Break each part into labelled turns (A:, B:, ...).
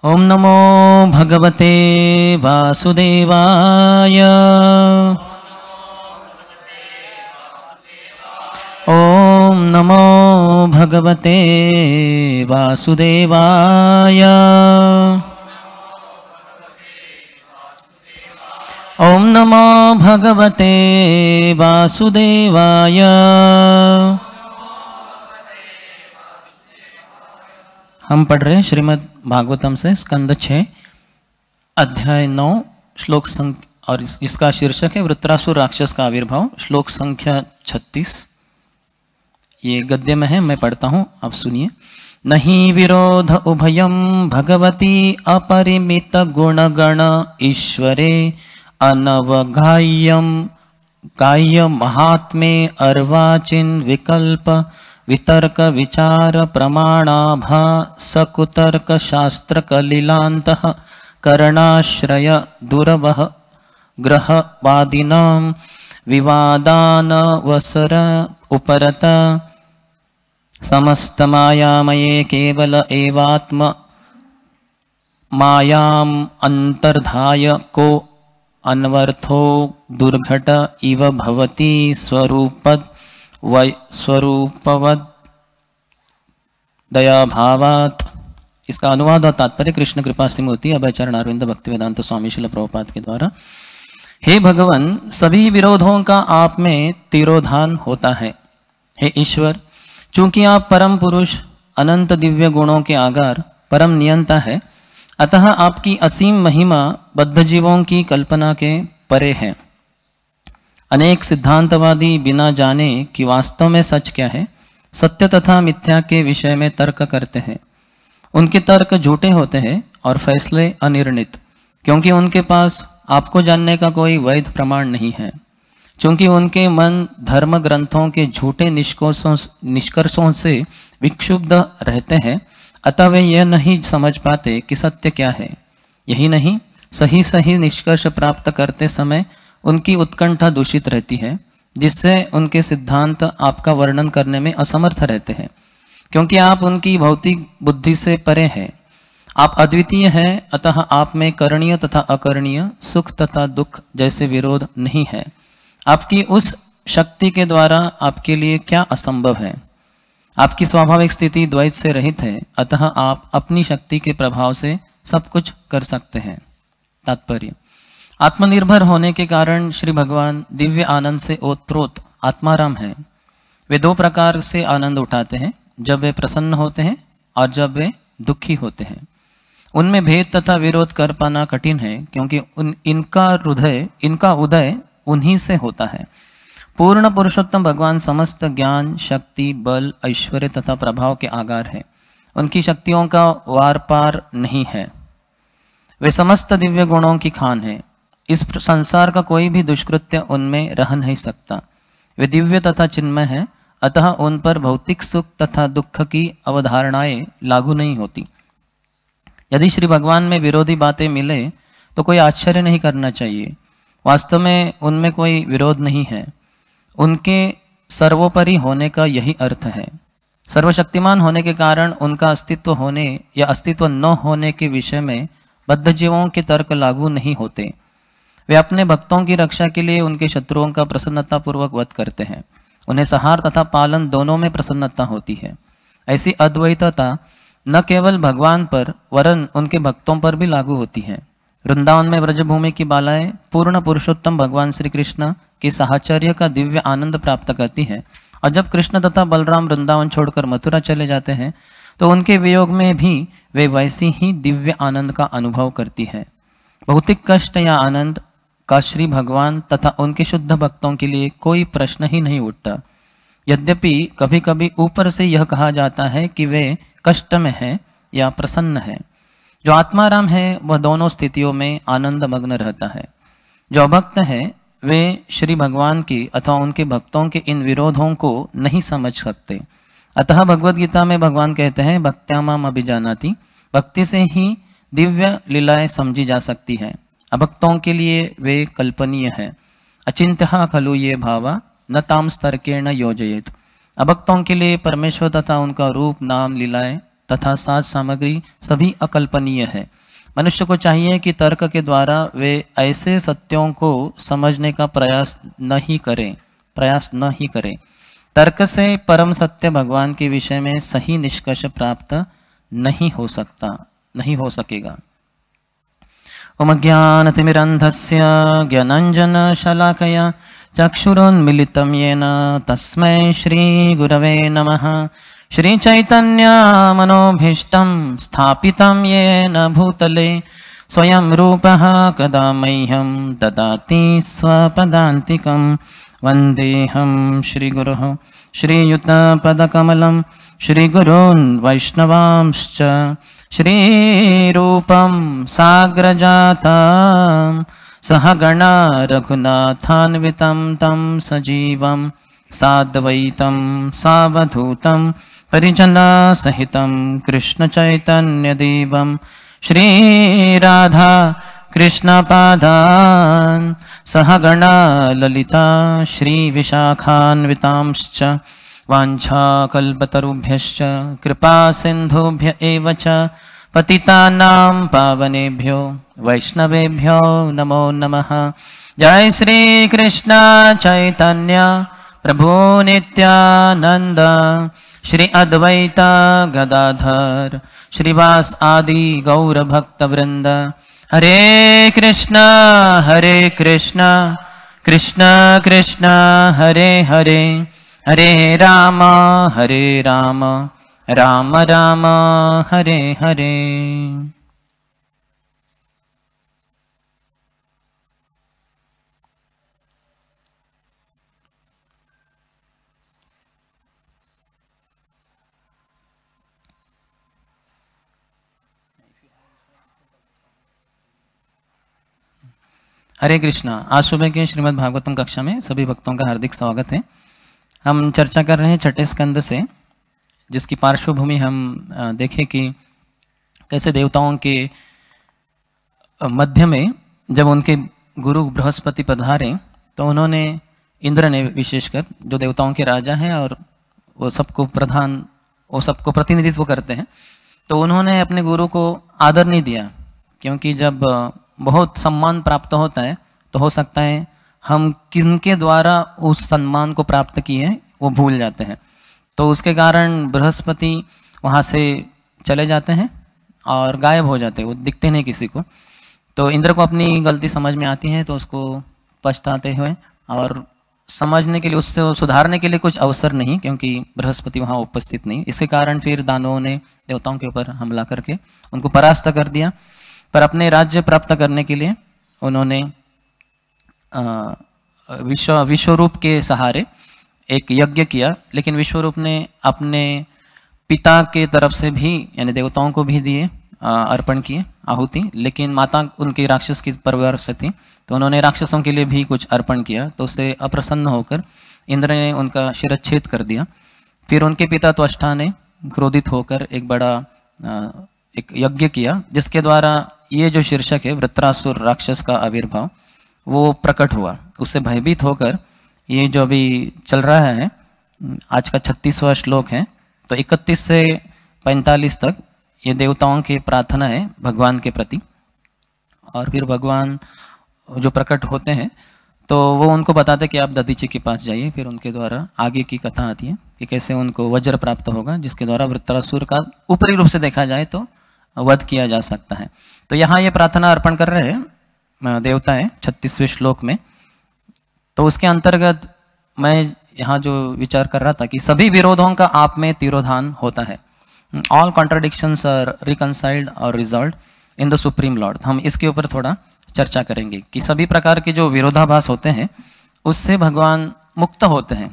A: ओम नमो भगवते वासुदेवाय। ओम नमो भगवते वासुदेवाय। ओम नमो भगवते वासुदेवाय। हम पढ़ रहे हैं श्रीमद् भागवतम से स्कंद 6 अध्याय 9 श्लोक संख्या और इसका शीर्षक है वृत्रासुर राक्षस का आविर्भाव। श्लोक संख्या 36 ये गद्य में है, मैं पढ़ता हूँ, आप सुनिए। नहीं विरोध उभयम भगवती अपरिमित गुणगण ईश्वरे अनवगाह्यम गाह्य महात्मे अर्वाचिन विकल्प वितर्क विचार प्रमाणाभा सकुतर्क शास्त्र कलिलांतः करणाश्रय दुर्वह ग्रहवादिनां विवादानवसर उपरत समस्त मायामये केवल एवात्म मायाम अंतर्धाय को अन्वर्थो दुर्घट इव भवति स्वरूपद स्वरूपवद दया भावात। इसका अनुवाद और तात्पर्य कृष्ण कृपा सिमूर्ति अभयचरण अरविंद भक्तिवेदांत स्वामी श्रील प्रभुपाद के द्वारा। हे भगवान, सभी विरोधों का आप में तिरोधान होता है। हे ईश्वर, चूंकि आप परम पुरुष अनंत दिव्य गुणों के आगार परम नियंता है, अतः आपकी असीम महिमा बद्ध जीवों की कल्पना के परे है। अनेक सिद्धांतवादी बिना जाने कि वास्तव में सच क्या है, सत्य तथा मिथ्या के विषय में तर्क करते हैं। उनके तर्क झूठे होते हैं और फैसले अनिर्णित, क्योंकि उनके पास आपको जानने का कोई वैध प्रमाण नहीं है। चूंकि उनके मन धर्म ग्रंथों के झूठे निष्कर्षों से विक्षुब्ध रहते हैं, अतः वे यह नहीं समझ पाते कि सत्य क्या है। यही नहीं, सही निष्कर्ष प्राप्त करते समय उनकी उत्कंठा दूषित रहती है, जिससे उनके सिद्धांत आपका वर्णन करने में असमर्थ रहते हैं, क्योंकि आप उनकी भौतिक बुद्धि से परे हैं। आप अद्वितीय हैं, अतः आप में करणीय तथा अकरणीय, सुख तथा दुख जैसे विरोध नहीं है। आपकी उस शक्ति के द्वारा आपके लिए क्या असंभव है। आपकी स्वाभाविक स्थिति द्वैत से रहित है, अतः आप अपनी शक्ति के प्रभाव से सब कुछ कर सकते हैं। तात्पर्य: आत्मनिर्भर होने के कारण श्री भगवान दिव्य आनंद से ओतप्रोत आत्माराम है। वे दो प्रकार से आनंद उठाते हैं, जब वे प्रसन्न होते हैं और जब वे दुखी होते हैं। उनमें भेद तथा विरोध कर पाना कठिन है, क्योंकि इनका उदय उन्हीं से होता है। पूर्ण पुरुषोत्तम भगवान समस्त ज्ञान, शक्ति, बल, ऐश्वर्य तथा प्रभाव के आगार है। उनकी शक्तियों का वार पार नहीं है। वे समस्त दिव्य गुणों की खान है। इस संसार का कोई भी दुष्कृत्य उनमें रह नहीं सकता। वे दिव्य तथा चिन्मय है, अतः उन पर भौतिक सुख तथा दुख की अवधारणाएं लागू नहीं होती। यदि श्री भगवान में विरोधी बातें मिले तो कोई आश्चर्य नहीं करना चाहिए। वास्तव में उनमें कोई विरोध नहीं है। उनके सर्वोपरि होने का यही अर्थ है। सर्वशक्तिमान होने के कारण उनका अस्तित्व होने या अस्तित्व न होने के विषय में बद्ध जीवों के तर्क लागू नहीं होते। वे अपने भक्तों की रक्षा के लिए उनके शत्रुओं का प्रसन्नतापूर्वक वध करते हैं। उन्हें संहार तथा पालन दोनों में प्रसन्नता होती है। ऐसी अद्वैतता न केवल भगवान पर वरन उनके भक्तों पर भी लागू होती है। वृंदावन में ब्रजभूमि की बालाएं पूर्ण पुरुषोत्तम भगवान श्री कृष्ण के साहचर्य का दिव्य आनंद प्राप्त करती हैं, और जब कृष्ण तथा बलराम वृंदावन छोड़कर मथुरा चले जाते हैं तो उनके वियोग में भी वे वैसी ही दिव्य आनंद का अनुभव करती है। भौतिक कष्ट या आनंद का श्री भगवान तथा उनके शुद्ध भक्तों के लिए कोई प्रश्न ही नहीं उठता। यद्यपि कभी कभी ऊपर से यह कहा जाता है कि वे कष्ट में हैं या प्रसन्न हैं। जो आत्माराम है वह दोनों स्थितियों में आनंद मग्न रहता है। जो अभक्त है वे श्री भगवान की अथवा उनके भक्तों के इन विरोधों को नहीं समझ सकते। अतः भगवद गीता में भगवान कहते हैं, भक्त्यामाम अभिजानाति, भक्ति से ही दिव्य लीलाएं समझी जा सकती है। अभक्तों के लिए वे कल्पनीय है। अचिंत्य खलु ये भावा न ताम स्तर्केण योजयेत। अभक्तों के लिए परमेश्वर तथा उनका रूप, नाम, लीलाएं तथा साज सामग्री सभी अकल्पनीय है। मनुष्य को चाहिए कि तर्क के द्वारा वे ऐसे सत्यों को समझने का प्रयास न ही करें। तर्क से परम सत्य भगवान के विषय में सही निष्कर्ष प्राप्त नहीं हो सकेगा। ओम ज्ञानतिमिरन्धस्य ज्ञानाञ्जनशलाकया चक्षुरुन्मिलितं येन तस्मै श्रीगुरवे नमः। श्रीचैतन्यमनोभीष्टं स्थापितं येन भूतले स्वयं रूपः कदा मह्यं ददाति स्वपदान्तिकं। वन्देऽहं श्रीगुरुः श्रीयुतपदकमलं श्रीगुरून् वैष्णवांश्च श्रीरूपं साग्रजातं सहगणा रघुनाथान्वितं तं सजीवं साद्वैतं सावधूतं परिजनसहितं कृष्णचैतन्यदेवं श्रीराधा कृष्णपादान् सहगणा ललिता श्रीविशाखान्वितांश्च वाञ्छाकल्पतरुभ्यश्च कृपा सिन्धुभ्य एव च पतितानां पावनेभ्यो वैष्णवेभ्यो नमो नमः। जय श्री कृष्ण चैतन्य प्रभु नित्यानंद श्री अद्वैत गदाधर श्रीवास आदि गौर भक्त वृंद। हरे कृष्ण कृष्ण कृष्ण हरे हरे, हरे राम राम राम हरे हरे। हरे कृष्णा। आज सुबह के श्रीमद् भागवतम कक्षा में सभी भक्तों का हार्दिक स्वागत है। हम चर्चा कर रहे हैं छठे स्कंद से, जिसकी पार्श्वभूमि हम देखें कि कैसे देवताओं के मध्य में जब उनके गुरु बृहस्पति पधारे तो उन्होंने, इंद्र ने विशेषकर, जो देवताओं के राजा हैं और वो सबको प्रतिनिधित्व करते हैं, तो उन्होंने अपने गुरु को आदर नहीं दिया, क्योंकि जब बहुत सम्मान प्राप्त होता है तो हो सकता है हम किनके द्वारा उस सम्मान को प्राप्त किए हैं वो भूल जाते हैं। तो उसके कारण बृहस्पति वहाँ से चले जाते हैं और गायब हो जाते हैं, वो दिखते नहीं किसी को। तो इंद्र को अपनी गलती समझ में आती है, तो उसको पछताते हुए और समझने के लिए, उससे सुधारने के लिए कुछ अवसर नहीं, क्योंकि बृहस्पति वहाँ उपस्थित नहीं। इसके कारण फिर दानवों ने देवताओं के ऊपर हमला करके उनको परास्त कर दिया। पर अपने राज्य प्राप्त करने के लिए उन्होंने विश्वरूप के सहारे एक यज्ञ किया, लेकिन विश्वरूप ने अपने पिता के तरफ से भी, यानी देवताओं को भी दिए, अर्पण किए आहुति, लेकिन माता उनकी राक्षस की परिवार से थी, तो उन्होंने राक्षसों के लिए भी कुछ अर्पण किया। तो उससे अप्रसन्न होकर इंद्र ने उनका शिरच्छेद कर दिया। फिर उनके पिता त्वष्टा ने क्रोधित होकर एक यज्ञ किया, जिसके द्वारा ये जो शीर्षक है वृत्रासुर राक्षस का आविर्भाव वो प्रकट हुआ। उससे भयभीत होकर ये जो अभी चल रहा है, आज का 36वां श्लोक है, तो 31 से 45 तक ये देवताओं की प्रार्थना है भगवान के प्रति। और फिर भगवान जो प्रकट होते हैं तो वो उनको बताते कि आप दधीची के पास जाइए। फिर उनके द्वारा आगे की कथा आती है कि कैसे उनको वज्र प्राप्त होगा, जिसके द्वारा वृत्रासुर का ऊपरी रूप से देखा जाए तो वध किया जा सकता है। तो यहाँ ये प्रार्थना अर्पण कर रहे हैं देवता है 36वें श्लोक में। तो उसके अंतर्गत मैं यहाँ जो विचार कर रहा था कि सभी विरोधों का आप में तिरोधान होता है। ऑल कॉन्ट्राडिक्शंस आर रिकंसाइल्ड और resolved in the supreme Lord. हम इसके ऊपर थोड़ा चर्चा करेंगे कि सभी प्रकार के जो विरोधाभास होते हैं उससे भगवान मुक्त होते हैं।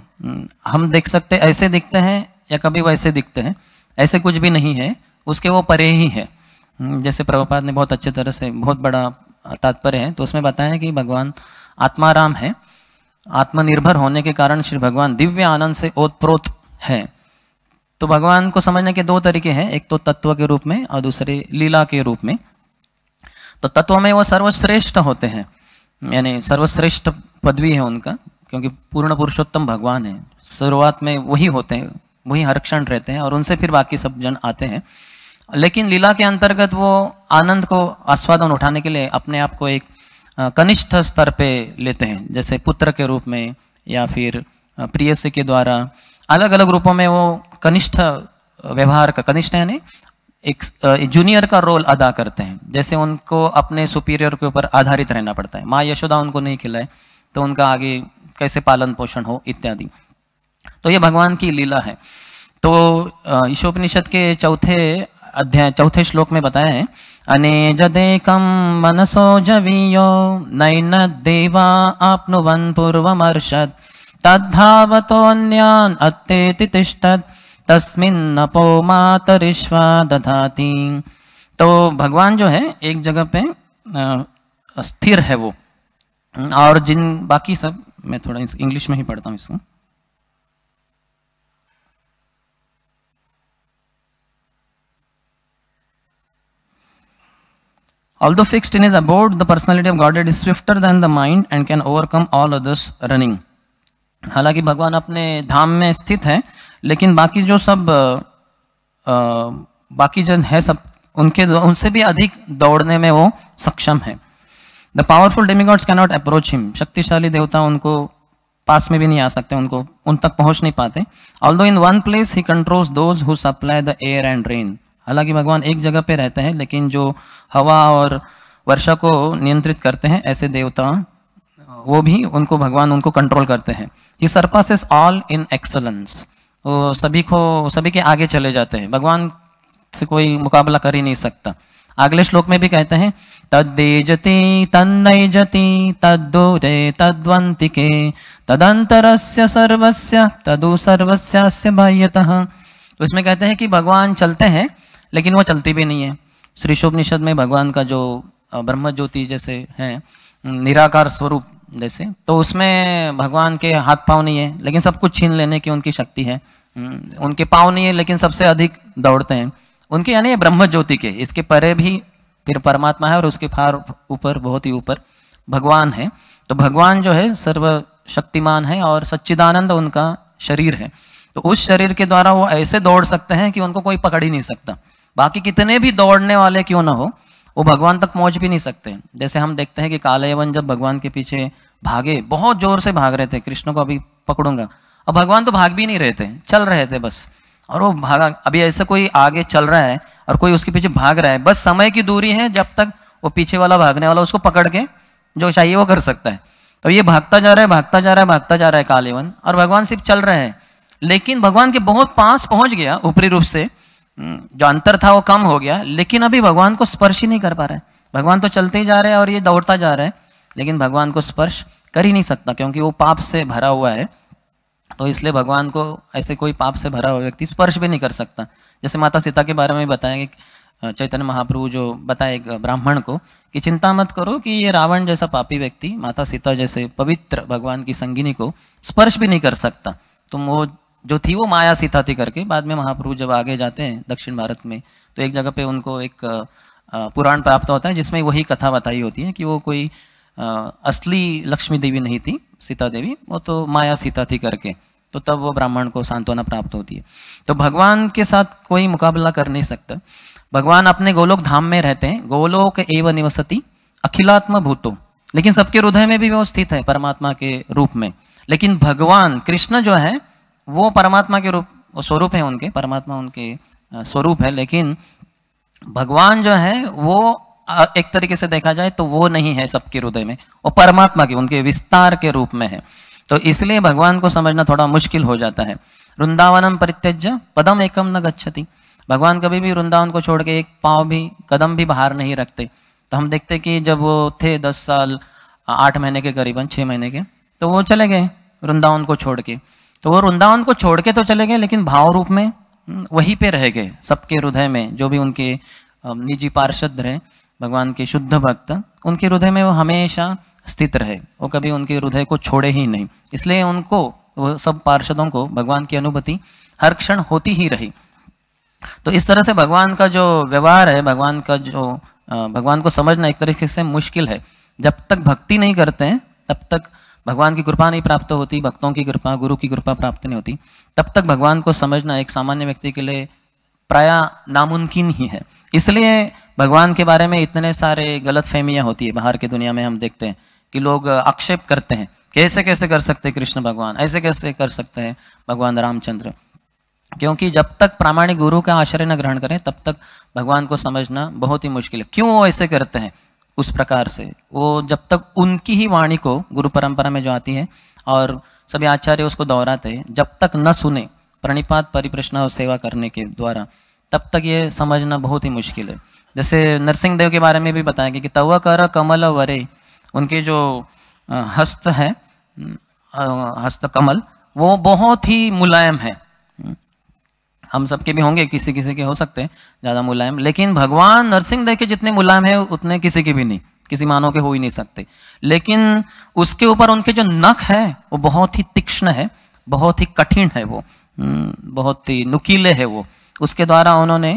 A: हम देख सकते ऐसे दिखते हैं या कभी वैसे दिखते हैं, ऐसे कुछ भी नहीं है, उसके वो परे ही है। जैसे प्रभुपाद ने बहुत अच्छे तरह से, बहुत बड़ा तात्पर्य है, तो उसमें बताया कि भगवान आत्माराम है। आत्मनिर्भर होने के कारण श्री भगवान दिव्य आनंद से ओतप्रोत है। तो भगवान को समझने के दो तरीके हैं, एक तो तत्व के रूप में और दूसरे लीला के रूप में। तो तत्व में वो सर्वश्रेष्ठ होते हैं, यानी सर्वश्रेष्ठ पदवी है उनका, क्योंकि पूर्ण पुरुषोत्तम भगवान है। शुरुआत में वही होते हैं, वही हर क्षण रहते हैं और उनसे फिर बाकी सब जन आते हैं। लेकिन लीला के अंतर्गत वो आनंद को आस्वादन उठाने के लिए अपने आप को एक कनिष्ठ स्तर पे लेते हैं, जैसे पुत्र के रूप में या फिर प्रेयसी के द्वारा अलग अलग रूपों में वो कनिष्ठ व्यवहार का, कनिष्ठ यानी एक जूनियर का रोल अदा करते हैं। जैसे उनको अपने सुपीरियर के ऊपर आधारित रहना पड़ता है, माँ यशोदा उनको नहीं खिलाए तो उनका आगे कैसे पालन पोषण हो इत्यादि। तो ये भगवान की लीला है। तो ईशोपनिषद के चौथे श्लोक में बताया है, अनेजदेकं मनसो जवीयो नैन देवा आप्नुवन् पूर्वमर्षत् तद्धावतोऽन्यान् अत्तेति तिष्ठत् तस्मिन्नपो मातरिश्वा दधाति। तो भगवान जो है एक जगह पे स्थिर है वो, और जिन बाकी सब, मैं थोड़ा इंग्लिश में ही पढ़ता हूँ इसको। Although fixed in his abode, the personality of Godhead is swifter than the mind and can overcome all others running. हालांकि भगवान अपने धाम में स्थित है, लेकिन बाकी जो सब बाकी जन है सब उनसे भी अधिक दौड़ने में वो सक्षम है। The powerful demigods cannot approach him. शक्तिशाली देवता उनको पास में भी नहीं आ सकते, उनको उन तक पहुंच नहीं पाते। Although in one place he controls those who supply the air and rain. हालांकि भगवान एक जगह पे रहते हैं, लेकिन जो हवा और वर्षा को नियंत्रित करते हैं ऐसे देवता, वो भी भगवान उनको कंट्रोल करते हैं। He surpasses all in excellence. वो सभी के आगे चले जाते हैं, भगवान से कोई मुकाबला कर ही नहीं सकता। अगले श्लोक में भी कहते हैं, तद्देजति तन्नैजति तद्दूरे तद्वन्तिके तदंतरस्य सर्वस्य तदु सर्वस्यास्य बाह्यतः। तो इसमें कहते हैं कि भगवान चलते हैं लेकिन वो चलती भी नहीं है। श्री ईशोपनिषद में भगवान का जो ब्रह्म ज्योति जैसे है, निराकार स्वरूप जैसे, तो उसमें भगवान के हाथ पांव नहीं है लेकिन सब कुछ छीन लेने की उनकी शक्ति है। उनके पांव नहीं है लेकिन सबसे अधिक दौड़ते हैं उनके, यानी ब्रह्म ज्योति के। इसके परे भी फिर परमात्मा है और उसके फार ऊपर, बहुत ही ऊपर भगवान है। तो भगवान जो है सर्वशक्तिमान है और सच्चिदानंद उनका शरीर है। तो उस शरीर के द्वारा वो ऐसे दौड़ सकते हैं कि उनको कोई पकड़ ही नहीं सकता। बाकी कितने भी दौड़ने वाले क्यों ना हो, वो भगवान तक पहुंच भी नहीं सकते। जैसे हम देखते हैं कि कालयवन जब भगवान के पीछे भागे, बहुत जोर से भाग रहे थे, कृष्ण को अभी पकड़ूंगा, अब भगवान तो भाग भी नहीं रहे थे, चल रहे थे बस। और वो भागा, अभी ऐसा कोई आगे चल रहा है और कोई उसके पीछे भाग रहा है, बस समय की दूरी है जब तक वो पीछे वाला भागने वाला उसको पकड़ के जो चाहिए वो कर सकता है। तो ये भागता जा रहा है, भागता जा रहा है, भागता जा रहा है कालयवन, और भगवान सिर्फ चल रहे हैं। लेकिन भगवान के बहुत पास पहुंच गया, ऊपरी रूप से जो अंतर था वो कम हो गया, लेकिन अभी भगवान को स्पर्श ही नहीं कर पा रहा है। भगवान तो चलते ही जा रहे हैं और ये दौड़ता जा रहा है, लेकिन भगवान को स्पर्श कर ही नहीं सकता क्योंकि वो पाप से भरा हुआ है। तो इसलिए भगवान को ऐसे कोई पाप से भरा हुआ व्यक्ति स्पर्श भी नहीं कर सकता। जैसे माता सीता के बारे में बताया कि चैतन्य महाप्रभु जो बताए एक ब्राह्मण को कि चिंता मत करो कि ये रावण जैसा पापी व्यक्ति माता सीता जैसे पवित्र भगवान की संगिनी को स्पर्श भी नहीं कर सकता। तुम वो जो थी वो माया सीता थी करके, बाद में महाप्रभु जब आगे जाते हैं दक्षिण भारत में तो एक जगह पे उनको एक पुराण प्राप्त होता है जिसमें वही कथा बताई होती है कि वो कोई असली लक्ष्मी देवी नहीं थी सीता देवी, वो तो माया सीता थी करके। तो तब वो ब्राह्मण को सांत्वना प्राप्त होती है। तो भगवान के साथ कोई मुकाबला कर नहीं सकता। भगवान अपने गोलोक धाम में रहते हैं, गोलोक एव निवसति अखिलात्म भूतो, लेकिन सबके हृदय में भी वो स्थित है परमात्मा के रूप में। लेकिन भगवान कृष्ण जो है वो परमात्मा के रूप स्वरूप है उनके, परमात्मा उनके स्वरूप है, लेकिन भगवान जो है वो एक तरीके से देखा जाए तो वो नहीं है सबके हृदय में, वो परमात्मा के उनके विस्तार के रूप में है। तो इसलिए भगवान को समझना थोड़ा मुश्किल हो जाता है। वृंदावनम परित्यज्य पदम एकम न गच्छति, भगवान कभी भी वृंदावन को छोड़ के एक पाँव भी, कदम भी बाहर नहीं रखते। तो हम देखते कि जब वो थे 10 साल 8 महीने के करीबन 6 महीने के, तो वो चले गए वृंदावन को छोड़ के। तो वो वृंदावन को छोड़ के तो चले गए लेकिन भाव रूप में वहीं पे रह गए सबके हृदय में। जो भी उनके निजी पार्षद रहे, भगवान के शुद्ध भक्त, उनके हृदय में वो हमेशा स्थित रहे, वो कभी उनके हृदय को छोड़े ही नहीं। इसलिए उनको, वो सब पार्षदों को भगवान की अनुभूति हर क्षण होती ही रही। तो इस तरह से भगवान का जो व्यवहार है, भगवान को समझना एक तरीके से मुश्किल है। जब तक भक्ति नहीं करते हैं तब तक भगवान की कृपा नहीं प्राप्त होती, भक्तों की कृपा, गुरु की कृपा प्राप्त नहीं होती, तब तक भगवान को समझना एक सामान्य व्यक्ति के लिए प्रायः नामुमकिन ही है। इसलिए भगवान के बारे में इतने सारे गलत फहमियाँ होती है बाहर की दुनिया में। हम देखते हैं कि लोग आक्षेप करते हैं, कैसे कैसे कर सकते हैं कृष्ण भगवान, ऐसे कैसे कर सकते हैं भगवान रामचंद्र। क्योंकि जब तक प्रामाणिक गुरु का आश्रय न ग्रहण करें तब तक भगवान को समझना बहुत ही मुश्किल है। क्यों वो ऐसे करते हैं उस प्रकार से? वो जब तक उनकी ही वाणी को, गुरु परंपरा में जो आती है और सभी आचार्य उसको दोहराते हैं, जब तक न सुने प्रणिपात परिप्रश्न और सेवा करने के द्वारा, तब तक ये समझना बहुत ही मुश्किल है। जैसे नरसिंह देव के बारे में भी बताया कि तव कर कमल वरे, उनके जो हस्त है, हस्त कमल, वो बहुत ही मुलायम है। हम सबके भी होंगे, किसी किसी के हो सकते हैं ज़्यादा मुलायम, लेकिन भगवान नरसिंह देव के जितने मुलायम है उतने किसी के भी नहीं, किसी मानव के हो ही नहीं सकते। लेकिन उसके ऊपर उनके जो नख है वो बहुत ही तीक्ष्ण है, बहुत ही कठिन है, वो बहुत ही नुकीले है वो। उसके द्वारा उन्होंने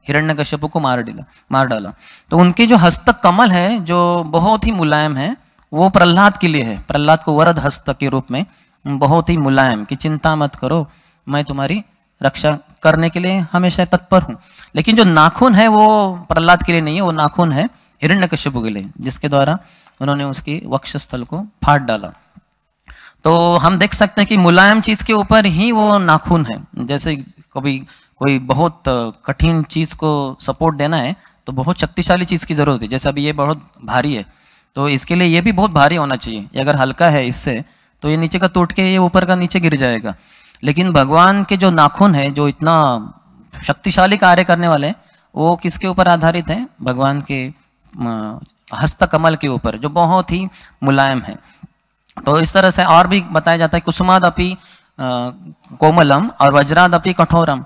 A: हिरण्यकश्यप को मार डाला। तो उनके जो हस्त कमल है जो बहुत ही मुलायम है, वो प्रहलाद के लिए है। प्रहलाद को वरद हस्त के रूप में बहुत ही मुलायम, कि चिंता मत करो, मैं तुम्हारी रक्षा करने के लिए हमेशा तत्पर हूँ। लेकिन जो नाखून है वो प्रहलाद के लिए नहीं है, वो नाखून है हिरण्यकश्यप के लिए, जिसके द्वारा उन्होंने उसकी वक्षस्थल को फाड़ डाला। तो हम देख सकते हैं कि मुलायम चीज के ऊपर ही वो नाखून है। जैसे कभी कोई बहुत कठिन चीज को सपोर्ट देना है तो बहुत शक्तिशाली चीज की जरूरत है। जैसे अभी ये बहुत भारी है तो इसके लिए ये भी बहुत भारी होना चाहिए। ये अगर हल्का है इससे तो ये नीचे का टूट के ये ऊपर का नीचे गिर जाएगा। लेकिन भगवान के जो नाखून है, जो इतना शक्तिशाली कार्य करने वाले, वो किसके ऊपर आधारित है? भगवान के हस्त कमल के ऊपर, जो बहुत ही मुलायम है। तो इस तरह से और भी बताया जाता है, कुसुमादपि कोमलम और वज्रादपि कठोरम।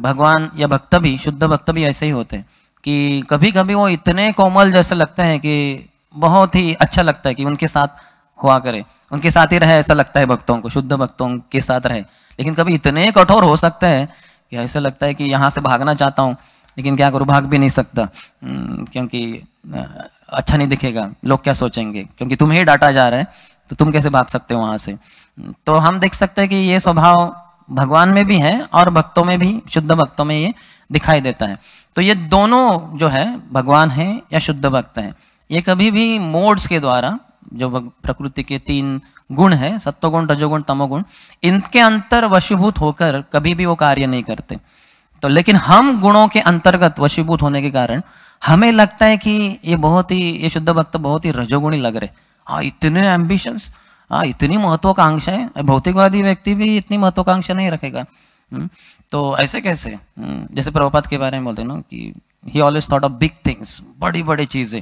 A: भगवान या भक्त भी, शुद्ध भक्त भी ऐसे ही होते हैं कि कभी कभी वो इतने कोमल जैसे लगते हैं कि बहुत ही अच्छा लगता है कि उनके साथ हुआ करे, उनके साथ ही रहे, ऐसा लगता है भक्तों को, शुद्ध भक्तों के साथ रहे। लेकिन कभी इतने कठोर हो सकते हैं कि ऐसा लगता है कि यहाँ से भागना चाहता हूँ, लेकिन क्या करूँ, भाग भी नहीं सकता, क्योंकि अच्छा नहीं दिखेगा, लोग क्या सोचेंगे, क्योंकि तुम्हें ही डांटा जा रहा है, तो तुम कैसे भाग सकते हो वहाँ से। तो हम देख सकते हैं कि ये स्वभाव भगवान में भी है और भक्तों में भी, शुद्ध भक्तों में ये दिखाई देता है। तो ये दोनों जो है, भगवान है या शुद्ध भक्त है, ये कभी भी मोड्स के द्वारा, जो प्रकृति के 3 गुण है, सत्वगुण, रजोगुण, तमोगुण, इनके अंतर वशीभूत होकर कभी भी वो कार्य नहीं करते। तो लेकिन हम गुणों के अंतर्गत वशीभूत होने के कारण हमें लगता है कि ये बहुत ही, ये शुद्ध भक्त बहुत ही रजोगुणी लग रहे। हाँ, इतने एम्बिशंस, हाँ इतनी महत्वाकांक्षाएं, भौतिकवादी व्यक्ति भी इतनी महत्वाकांक्षा नहीं रखेगा। तो ऐसे कैसे? जैसे प्रभुपाद के बारे में बोलते हैं ना कि ही always thought of big things, बड़ी बड़ी चीजें।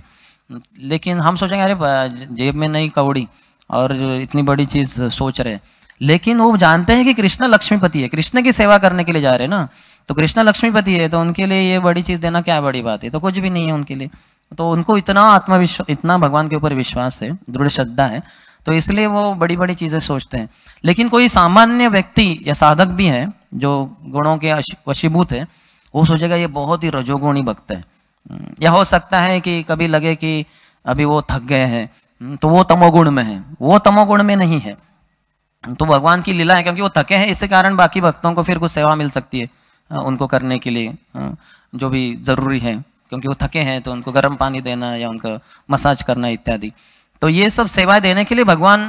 A: लेकिन हम सोचेंगे अरे जेब में नहीं कौड़ी और इतनी बड़ी चीज सोच रहे हैं। लेकिन वो जानते हैं कि कृष्ण लक्ष्मीपति है, कृष्ण की सेवा करने के लिए जा रहे हैं ना, तो कृष्ण लक्ष्मीपति है, तो उनके लिए ये बड़ी चीज देना क्या बड़ी बात है? तो कुछ भी नहीं है उनके लिए। तो उनको इतना आत्मविश्वास, इतना भगवान के ऊपर विश्वास है, दृढ़ श्रद्धा है, तो इसलिए वो बड़ी बड़ी चीजें सोचते हैं। लेकिन कोई सामान्य व्यक्ति या साधक भी है जो गुणों के वशीभूत है, वो सोचेगा ये बहुत ही रजोगुणी भक्त है। या हो सकता है कि कभी लगे कि अभी वो थक गए हैं, तो वो तमोगुण में है, वो तमोगुण में नहीं है। तो भगवान की लीला है, क्योंकि वो थके हैं, इसी कारण बाकी भक्तों को फिर कुछ सेवा मिल सकती है उनको करने के लिए जो भी जरूरी है, क्योंकि वो थके हैं तो उनको गर्म पानी देना या उनका मसाज करना इत्यादि। तो ये सब सेवाएं देने के लिए भगवान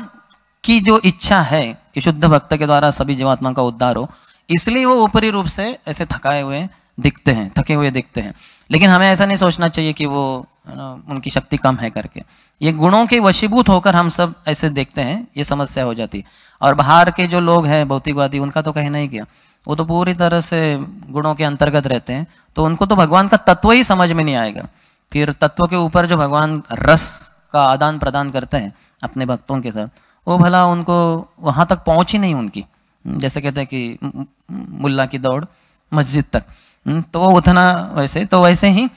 A: की जो इच्छा है कि शुद्ध भक्त के द्वारा सभी जीवात्मा का उद्धार हो, इसलिए वो ऊपरी रूप से ऐसे थकाए हुए दिखते हैं, थके हुए दिखते हैं। लेकिन हमें ऐसा नहीं सोचना चाहिए कि वो उनकी शक्ति कम है करके। ये गुणों के वशीभूत होकर हम सब ऐसे देखते हैं, ये समस्या हो जाती है। और बाहर के जो लोग हैं भौतिकवादी, उनका तो कहना ही क्या, वो तो पूरी तरह से गुणों के अंतर्गत रहते हैं, तो उनको तो भगवान का तत्व ही समझ में नहीं आएगा। फिर तत्व के ऊपर जो भगवान रस का आदान प्रदान करते हैं अपने भक्तों के साथ, वो भला उनको वहां तक पहुंच ही नहीं उनकी। जैसे कहते हैं कि मुल्ला की दौड़ मस्जिद तक, तो वो उतना वैसे, तो वैसे ही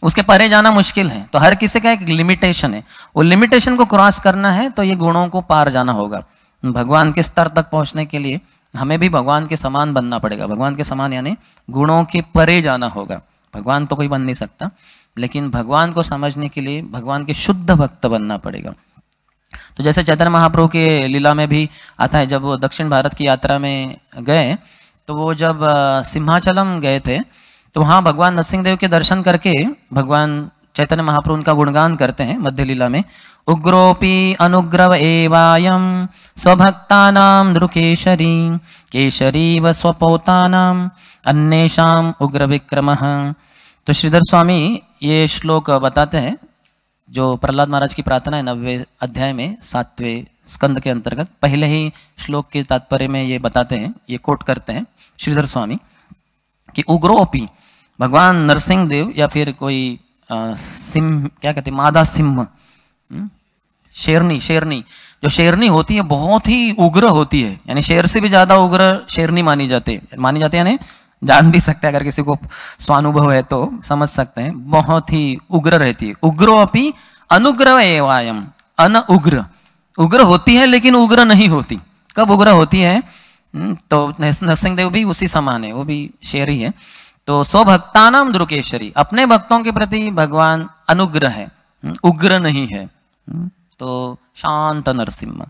A: उसके परे जाना मुश्किल है। तो हर किसी का एक लिमिटेशन है, वो लिमिटेशन को क्रॉस करना है तो ये गुणों को पार जाना होगा। भगवान के स्तर तक पहुंचने के लिए हमें भी भगवान के समान बनना पड़ेगा। भगवान के समान यानी गुणों के परे जाना होगा। भगवान तो कोई बन नहीं सकता, लेकिन भगवान को समझने के लिए भगवान के शुद्ध भक्त बनना पड़ेगा। तो जैसे चैतन्य महाप्रभु के लीला में भी आता है, जब वो दक्षिण भारत की यात्रा में गए तो वो जब सिंहाचलम गए थे तो वहाँ भगवान नरसिंह देव के दर्शन करके भगवान चैतन्य महाप्रभु उनका गुणगान करते हैं मध्य लीला में। उग्रोपी अनुग्रव एवायम स्वभक्तानां नृकेशरी केशरी व स्वपोतानां अन्येषां उग्र विक्रमः। तो श्रीधर स्वामी ये श्लोक बताते हैं, जो प्रहलाद महाराज की प्रार्थना है 90वें अध्याय में 7वें स्कंद के अंतर्गत, पहले ही श्लोक के तात्पर्य में ये बताते हैं, ये कोट करते हैं श्रीधर स्वामी कि उग्रोपी भगवान नरसिंह देव या फिर कोई सिंह, क्या कहते हैं, मादा सिंह, शेरनी, जो शेरनी होती है बहुत ही उग्र होती है, यानी शेर से भी ज्यादा उग्र शेरनी मानी जाती है, यानी जान भी सकते हैं, अगर किसी को स्वानुभव है तो समझ सकते हैं, बहुत ही उग्र रहती है। उग्रो अपि अनुग्रह एवायम, अन उग्र, उग्र होती है लेकिन उग्र नहीं होती। कब उग्र होती है? तो नरसिंह देव भी उसी समान है, वो भी शेर ही है। तो स्वभक्तानां द्रुकेशरी, अपने भक्तों के प्रति भगवान अनुग्रह है, उग्र नहीं है। तो शांत नरसिम्हा,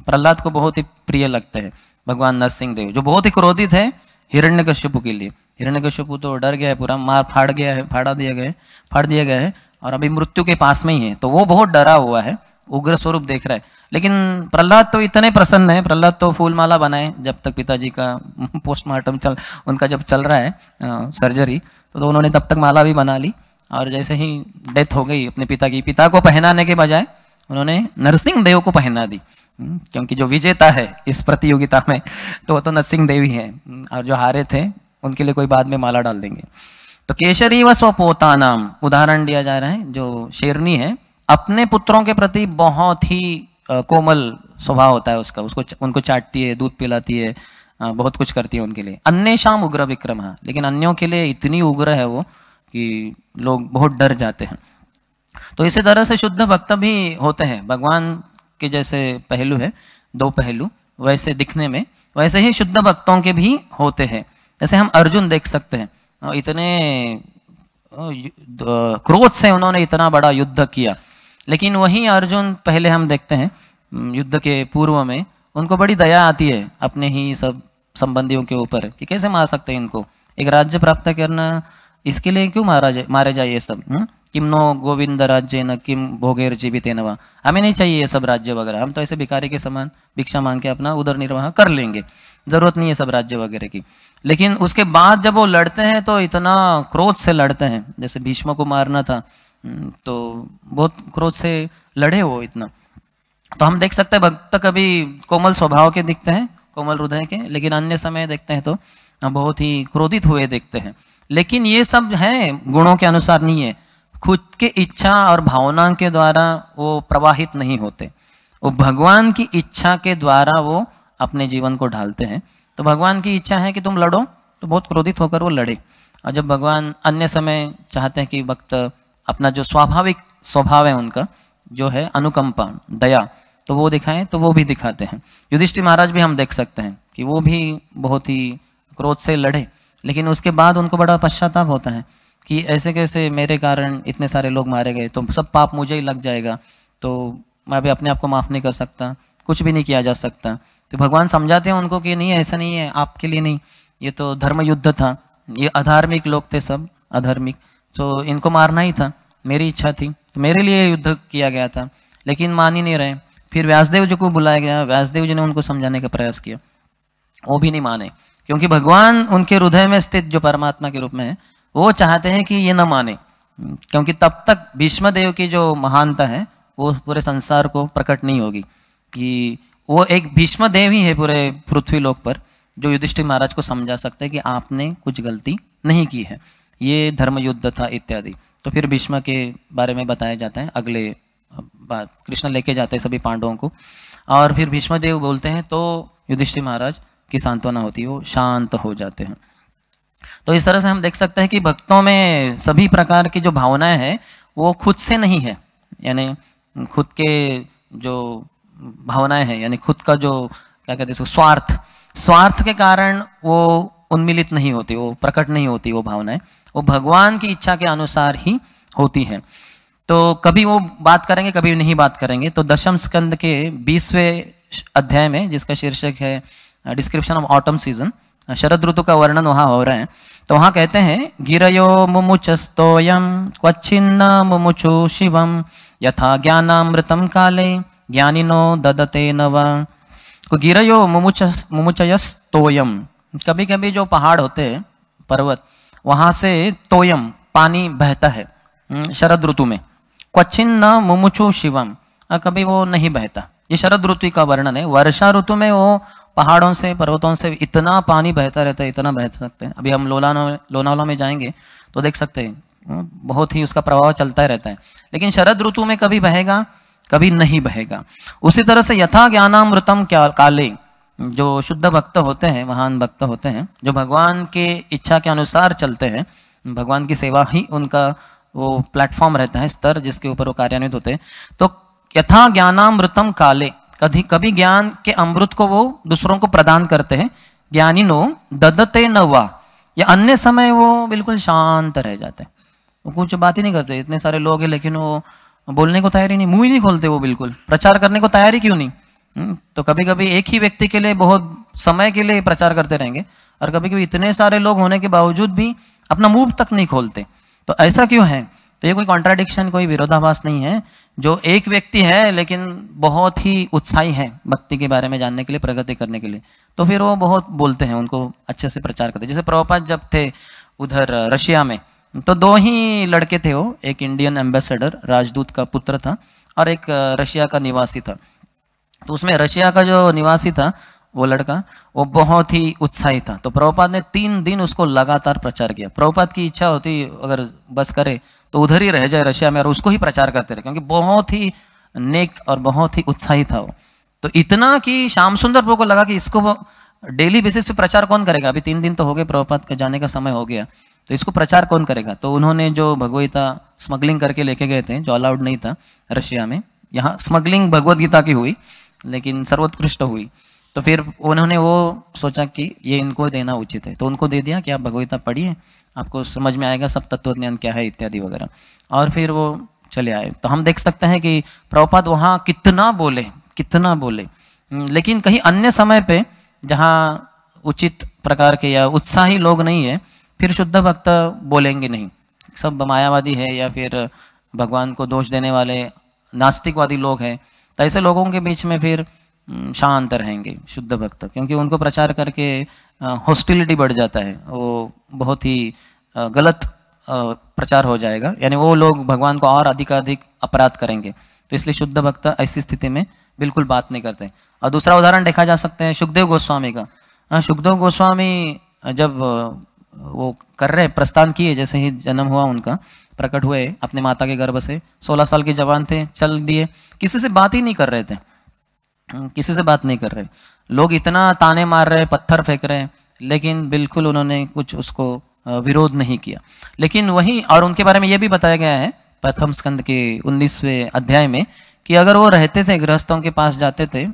A: प्रहलाद को बहुत ही प्रिय लगते हैं भगवान नरसिंह देव, जो बहुत ही क्रोधित है हिरण्यकश्यपु के लिए। हिरण्यकश्यपु तो डर गया है, पूरा मार फाड़ दिया गया है और अभी मृत्यु के पास में ही है, तो वो बहुत डरा हुआ है, उग्र स्वरूप देख रहा है। लेकिन प्रहलाद तो इतने प्रसन्न है, प्रहलाद तो फूलमाला बनाए जब तक पिताजी का पोस्टमार्टम उनका जब चल रहा है सर्जरी, तो उन्होंने तब तक माला भी बना ली, और जैसे ही डेथ हो गई अपने पिता को पहनाने के बजाय उन्होंने नरसिंह देव को पहना दी, क्योंकि जो विजेता है इस प्रतियोगिता में तो वो तो नरसिंह देव ही है, और जो हारे थे उनके लिए कोई बाद में माला डाल देंगे। तो केशरी व स्वपोता नाम उदाहरण दिया जा रहा है, जो शेरनी है अपने पुत्रों के प्रति बहुत ही कोमल स्वभाव होता है उसका, उनको चाटती है, दूध पिलाती है, बहुत कुछ करती है उनके लिए। अन्येषां उग्र विक्रम, लेकिन अन्यों के लिए इतनी उग्र है वो कि लोग बहुत डर जाते हैं। तो इसी तरह से शुद्ध भक्त भी होते हैं, भगवान के जैसे पहलू है, दो पहलू वैसे दिखने में, वैसे ही शुद्ध भक्तों के भी होते हैं। जैसे हम अर्जुन देख सकते हैं, इतने क्रोध से उन्होंने इतना बड़ा युद्ध किया, लेकिन वही अर्जुन पहले हम देखते हैं युद्ध के पूर्व में उनको बड़ी दया आती है अपने ही सब संबंधियों के ऊपर कि कैसे मार सकते हैं इनको, एक राज्य प्राप्त करना, इसके लिए क्यों मारे जाए ये सब, किम नो गोविंद राज्य न किम भोगेर जीविते नवा, हमें नहीं चाहिए ये सब राज्य वगैरह, हम तो ऐसे भिखारी के समान भिक्षा मांग के अपना उदर निर्वाह कर लेंगे, जरूरत नहीं है सब राज्य वगैरह की। लेकिन उसके बाद जब वो लड़ते हैं तो इतना क्रोध से लड़ते हैं, जैसे भीष्म को मारना था तो बहुत क्रोध से लड़े वो इतना। तो हम देख सकते हैं भक्त कभी कोमल स्वभाव के दिखते हैं, कोमल हृदय के, लेकिन अन्य समय देखते हैं तो बहुत ही क्रोधित हुए दिखते हैं। लेकिन ये सब है गुणों के अनुसार नहीं है, खुद के इच्छा और भावना के द्वारा वो प्रवाहित नहीं होते, वो भगवान की इच्छा के द्वारा वो अपने जीवन को ढालते हैं। तो भगवान की इच्छा है कि तुम लड़ो, तो बहुत क्रोधित होकर वो लड़े, और जब भगवान अन्य समय चाहते हैं कि भक्त अपना जो स्वाभाविक स्वभाव है उनका जो है अनुकंपा, दया, तो वो दिखाएं, तो वो भी दिखाते हैं। युधिष्ठिर महाराज भी हम देख सकते हैं कि वो भी बहुत ही क्रोध से लड़े, लेकिन उसके बाद उनको बड़ा पश्चाताप होता है कि ऐसे कैसे मेरे कारण इतने सारे लोग मारे गए, तो सब पाप मुझे ही लग जाएगा, तो मैं भी अपने आप को माफ नहीं कर सकता, कुछ भी नहीं किया जा सकता। तो भगवान समझाते हैं उनको कि नहीं, ऐसा नहीं है, आपके लिए नहीं, ये तो धर्म युद्ध था, ये अधार्मिक लोग थे, सब अधार्मिक, तो इनको मारना ही था, मेरी इच्छा थी, तो मेरे लिए युद्ध किया गया था, लेकिन मान ही नहीं रहे। फिर व्यासदेव जी को बुलाया गया, व्यासदेव जी ने उनको समझाने का प्रयास किया, वो भी नहीं माने, क्योंकि भगवान उनके हृदय में स्थित जो परमात्मा के रूप में है वो चाहते हैं कि ये न माने, क्योंकि तब तक भीष्म देव की जो महानता है वो पूरे संसार को प्रकट नहीं होगी, कि वो एक भीष्म देव ही है पूरे पृथ्वी लोक पर जो युधिष्ठिर महाराज को समझा सकते हैं कि आपने कुछ गलती नहीं की है, ये धर्म युद्ध था इत्यादि। तो फिर भीष्म के बारे में बताया जाता है, अगले बात कृष्ण लेके जाते हैं सभी पांडवों को, और फिर भीष्म देव बोलते हैं तो युधिष्ठिर महाराज की सांत्वना होती है, वो शांत हो जाते हैं। तो इस तरह से हम देख सकते हैं कि भक्तों में सभी प्रकार की जो भावनाएं हैं वो खुद से नहीं है, यानी खुद के जो भावनाएं हैं, यानी खुद का जो क्या कहते हैं स्वार्थ के कारण वो उन्मिलित नहीं होती, वो प्रकट नहीं होती, वो भावनाएं वो भगवान की इच्छा के अनुसार ही होती हैं। तो कभी वो बात करेंगे, कभी नहीं बात करेंगे। तो दशम स्कंद के 20वें अध्याय में, जिसका शीर्षक है डिस्क्रिप्शन ऑफ ऑटम सीजन, शरद ऋतु का वर्णन वहां हो रहा है। तो वहां कहते हैं गिरयो मुमुचस्तोयम क्वचिन्न मुमुचु शिवम यथा ज्ञानामृतम काले ज्ञानिनो ददते नवा। तो गिरयो मुमुचयस्तोयम, कभी कभी जो पहाड़ होते हैं, पर्वत, वहां से तोयम पानी बहता है शरद ऋतु में। क्वचिन्न मुमुचु शिवम, कभी वो नहीं बहता। ये शरद ऋतु का वर्णन है। वर्षा ऋतु में वो पहाड़ों से, पर्वतों से इतना पानी बहता रहता है, इतना बह सकते हैं। अभी हम लोनावला में जाएंगे तो देख सकते हैं, बहुत ही उसका प्रभाव चलता रहता है। लेकिन शरद ऋतु में कभी बहेगा, कभी नहीं बहेगा। उसी तरह से यथा ज्ञानामृतम काले, जो शुद्ध भक्त होते हैं, महान भक्त होते हैं, जो भगवान के इच्छा के अनुसार चलते हैं, भगवान की सेवा ही उनका वो प्लेटफॉर्म रहता है, स्तर जिसके ऊपर वो कार्यान्वित होते हैं। तो यथा ज्ञानामृतम काले, कभी कभी ज्ञान के अमृत को वो दूसरों को प्रदान करते हैं। ज्ञानिनो ददते नवा, या अन्य समय वो बिल्कुल शांत रह जाते हैं, वो कुछ बात ही नहीं करते। इतने सारे लोग हैं लेकिन वो बोलने को तैयार ही नहीं, मुंह ही नहीं खोलते, वो बिल्कुल प्रचार करने को तैयार ही क्यों नहीं। तो कभी कभी एक ही व्यक्ति के लिए बहुत समय के लिए प्रचार करते रहेंगे, और कभी कभी इतने सारे लोग होने के बावजूद भी अपना मुंह तक नहीं खोलते। तो ऐसा क्यों है? तो ये कोई कॉन्ट्राडिक्शन, कोई विरोधाभास नहीं है। जो एक व्यक्ति है लेकिन बहुत ही उत्साही है भक्ति के बारे में जानने के लिए, प्रगति करने के लिए, तो फिर वो बहुत बोलते हैं, उनको अच्छे से प्रचार करते हैं। जैसे प्रभुपाद जब थे उधर रशिया में, तो दो ही लड़के थे वो, एक इंडियन एम्बेसडर राजदूत का पुत्र था और एक रशिया का निवासी था। तो उसमें रशिया का जो निवासी था, वो लड़का, वो बहुत ही उत्साही था। तो प्रभुपाद ने 3 दिन उसको लगातार प्रचार किया। प्रभुपाद की इच्छा होती अगर बस करे तो उधर ही रह जाए रशिया में और उसको ही प्रचार करते रहे, क्योंकि बहुत ही नेक और बहुत ही उत्साही था वो। तो इतना कि श्याम सुंदर प्रभु को लगा कि इसको डेली बेसिस पे प्रचार कौन करेगा। अभी 3 दिन तो हो गए, प्रभुपाद का जाने का समय हो गया, तो इसको प्रचार कौन करेगा। तो उन्होंने जो भगवगीता स्मगलिंग करके लेके गए थे, जो अलाउड नहीं था रशिया में, यहाँ स्मगलिंग भगवद गीता की हुई लेकिन सर्वोत्कृष्ट हुई। तो फिर उन्होंने वो सोचा कि ये इनको देना उचित है, तो उनको दे दिया कि आप भगवगीता पढ़िए, आपको समझ में आएगा सब तत्व ज्ञान क्या है इत्यादि वगैरह। और फिर वो चले आए। तो हम देख सकते हैं कि प्रभुपाद वहाँ कितना बोले, लेकिन कहीं अन्य समय पे जहाँ उचित प्रकार के या उत्साही लोग नहीं है, फिर शुद्ध भक्त बोलेंगे नहीं। सब मायावादी है या फिर भगवान को दोष देने वाले नास्तिकवादी लोग हैं, तो ऐसे लोगों के बीच में फिर शांत रहेंगे शुद्ध भक्त, क्योंकि उनको प्रचार करके हॉस्टिलिटी बढ़ जाता है, वो बहुत ही गलत प्रचार हो जाएगा, यानी वो लोग भगवान को और अधिकाधिक अपराध करेंगे। तो इसलिए शुद्ध भक्त ऐसी स्थिति में बिल्कुल बात नहीं करते। और दूसरा उदाहरण देखा जा सकते हैं सुखदेव गोस्वामी का। सुखदेव गोस्वामी जब वो कर रहे प्रस्थान किए, जैसे ही जन्म हुआ उनका, प्रकट हुए अपने माता के गर्भ से, 16 साल के जवान थे, चल दिए, किसी से बात ही नहीं कर रहे थे, किसी से बात नहीं कर रहे। लोग इतना ताने मार रहे, पत्थर फेंक रहे, लेकिन बिल्कुल उन्होंने कुछ उसको विरोध नहीं किया। लेकिन वही, और उनके बारे में ये भी बताया गया है प्रथम स्कंद के 19वें अध्याय में, कि अगर वो रहते थे, गृहस्थों के पास जाते थे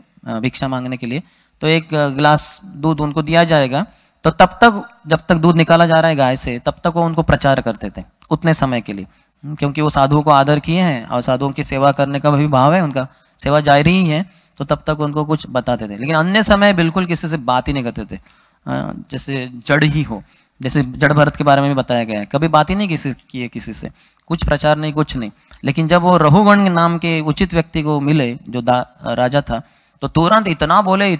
A: भिक्षा मांगने के लिए, तो एक गिलास दूध उनको दिया जाएगा, तो तब तक जब तक दूध निकाला जा रहा है गाय से, तब तक वो उनको प्रचार करते थे उतने समय के लिए, क्योंकि वो साधुओं को आदर किए हैं और साधुओं की सेवा करने का भी भाव है, उनका सेवा जारी ही है, तो तब तक उनको कुछ बताते थे। लेकिन अन्य समय बिल्कुल किसी से बात ही नहीं करते थे, जैसे जड़ ही हो, जैसे जड़ भरत के बारे में भी बताया गया है, कभी बात ही नहीं की है किसी से, कुछ प्रचार नहीं, कुछ नहीं। लेकिन जब वो रघुगण नाम के उचित व्यक्ति को मिले, जो राजा था, तो तुरंत इतना बोले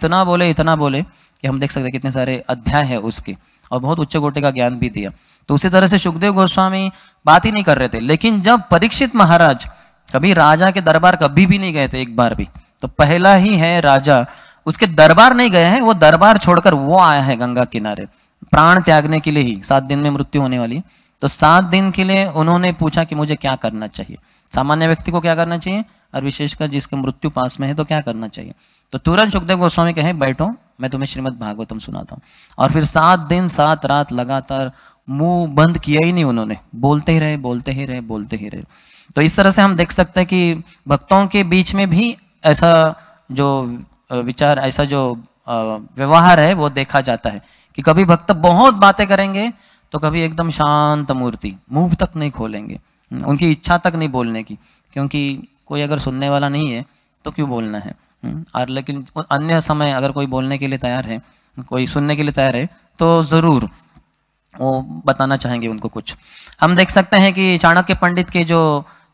A: कि हम देख सकते हैं कितने सारे अध्याय है उसके, और बहुत उच्च कोटि का ज्ञान भी दिया। तो उसी तरह से सुखदेव गोस्वामी बात ही नहीं कर रहे थे। लेकिन जब परीक्षित महाराज कभी राजा के दरबार कभी भी नहीं गए थे एक बार भी, तो पहला ही है राजा, उसके दरबार नहीं गए हैं, वो दरबार छोड़कर वो आया है गंगा किनारे प्राण त्यागने के लिए ही। 7 दिन में मृत्यु होने वाली, तो 7 दिन के लिए उन्होंने पूछा कि मुझे क्या करना चाहिए, सामान्य व्यक्ति को क्या करना चाहिए, और विशेषकर जिसका मृत्यु पास में है तो क्या करना चाहिए। तो तुरंत सुखदेव गोस्वामी कहे बैठो, मैं तुम्हें श्रीमद् भागवतम सुनाता हूँ। और फिर 7 दिन 7 रात लगातार मुंह बंद किया ही नहीं उन्होंने, बोलते ही रहे। तो इस तरह से हम देख सकते हैं कि भक्तों के बीच में भी ऐसा जो विचार, ऐसा जो व्यवहार है वो देखा जाता है कि कभी भक्त बहुत बातें करेंगे, तो कभी एकदम शांत मूर्ति, मुंह तक नहीं खोलेंगे। उनकी इच्छा तक नहीं बोलने की, क्योंकि कोई अगर सुनने वाला नहीं है तो क्यों बोलना है। और लेकिन अन्य समय अगर कोई बोलने के लिए तैयार है, कोई सुनने के लिए तैयार है, तो ज़रूर वो बताना चाहेंगे उनको कुछ। हम देख सकते हैं कि चाणक्य पंडित के जो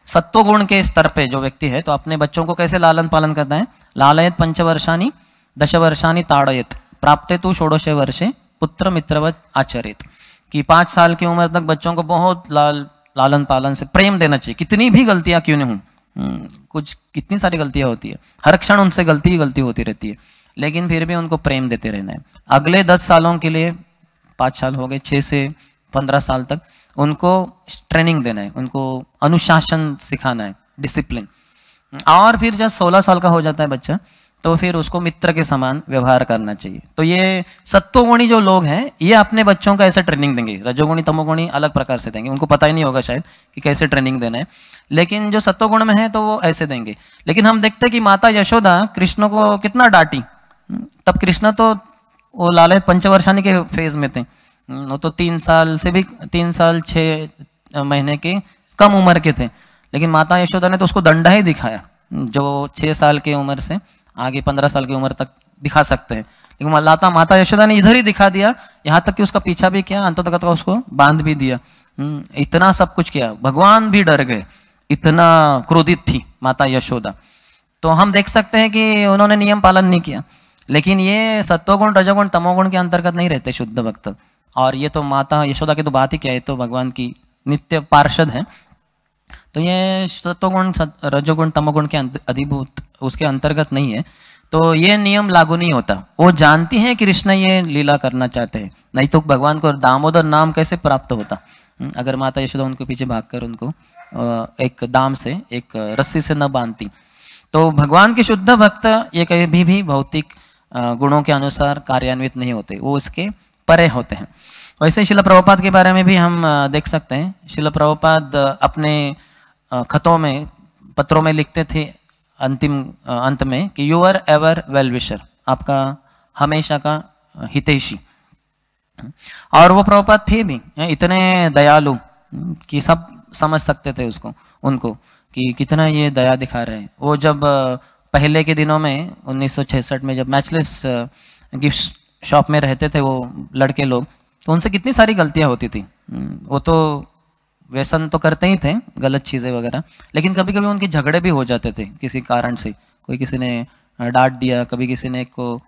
A: सत्वगुण के स्तर पे जो व्यक्ति है, तो अपने बच्चों को कैसे लालन पालन करता है। लालयत पंचवर्षानि दशवर्षानि ताड़यत प्राप्ते तु षोडशे वर्षे पुत्र मित्रवत आचरित, कि 5 साल की उम्र तक बच्चों को बहुत लालन पालन से प्रेम देना चाहिए, कितनी भी गलतियां क्यों नहीं हों। कुछ कितनी सारी गलतियां होती है, हर क्षण उनसे गलती ही गलती होती रहती है, लेकिन फिर भी उनको प्रेम देते रहना है। अगले 10 सालों के लिए, 5 साल हो गए, 6 से 15 साल तक उनको ट्रेनिंग देना है, उनको अनुशासन सिखाना है, डिसिप्लिन। और फिर जब 16 साल का हो जाता है बच्चा, तो फिर उसको मित्र के समान व्यवहार करना चाहिए। तो ये सत्वगुणी जो लोग हैं, ये अपने बच्चों को ऐसे ट्रेनिंग देंगे। रजोगुणी तमोगुणी अलग प्रकार से देंगे, उनको पता ही नहीं होगा शायद कि कैसे ट्रेनिंग देना है, लेकिन जो सत्वगुण में है तो वो ऐसे देंगे। लेकिन हम देखते हैं कि माता यशोदा कृष्ण को कितना डांटी। तब कृष्ण तो वो लालयत पंचवर्षानि के फेज में थे, वो तो 3 साल से भी 3 साल 6 महीने के कम उम्र के थे, लेकिन माता यशोदा ने तो उसको दंडा ही दिखाया, जो 6 साल की उम्र से आगे 15 साल की उम्र तक दिखा सकते हैं। लेकिन माता यशोदा ने इधर ही दिखा दिया, यहाँ तक कि उसका पीछा भी किया, अंत तक उसको बांध भी दिया। इतना सब कुछ किया, भगवान भी डर गए, इतना क्रोधित थी माता यशोदा। तो हम देख सकते हैं कि उन्होंने नियम पालन नहीं किया। लेकिन ये सत्वगुण रजोगुण तमोगुण के अंतर्गत नहीं रहते शुद्ध भक्त। और ये तो माता यशोदा की तो बात ही क्या है, तो भगवान की नित्य पार्षद है। तो ये सत्वगुण रजोगुण तमोगुण के अधिभूत उसके अंतर्गत नहीं है, तो ये नियम लागू नहीं होता। वो जानती हैं कि कृष्ण ये लीला करना चाहते हैं, नहीं तो भगवान को दामोदर नाम कैसे प्राप्त होता अगर माता यशोदा उनके पीछे भागकर उनको एक दाम से, एक रस्सी से न बांधती। तो भगवान के शुद्ध भक्त ये कभी भी भौतिक गुणों के अनुसार कार्यान्वित नहीं होते, वो इसके परे होते हैं। वैसे शिला प्रभुपाद के बारे में भी हम देख सकते हैं। शिला प्रभुपाद अपने खतों में, पत्रों में लिखते थे अंतिम अंत में कि you are ever well wisher, आपका हमेशा का हितैषी। और वो प्रभुपाद थे भी इतने दयालु कि सब समझ सकते थे उनको कि कितना ये दया दिखा रहे हैं। वो जब पहले के दिनों में 1966 में जब मैचलेस गिफ्ट शॉप में रहते थे वो लड़के लोग, तो उनसे कितनी सारी गलतियां होती थी। वो तो व्यसन तो करते ही थे, गलत चीज़ें वगैरह, लेकिन कभी कभी उनके झगड़े भी हो जाते थे किसी कारण से। कोई किसी ने डांट दिया, कभी किसी ने को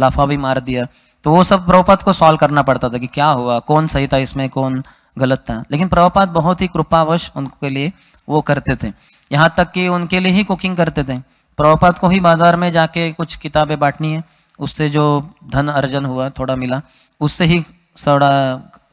A: लाफा भी मार दिया, तो वो सब प्रभुपाद को सॉल्व करना पड़ता था कि क्या हुआ, कौन सही था इसमें, कौन गलत था। लेकिन प्रभुपाद बहुत ही कृपावश उनके लिए वो करते थे, यहाँ तक कि उनके लिए ही कुकिंग करते थे। प्रभुपाद को ही बाजार में जाके कुछ किताबें बांटनी है, उससे जो धन अर्जन हुआ थोड़ा मिला, उससे ही थोड़ा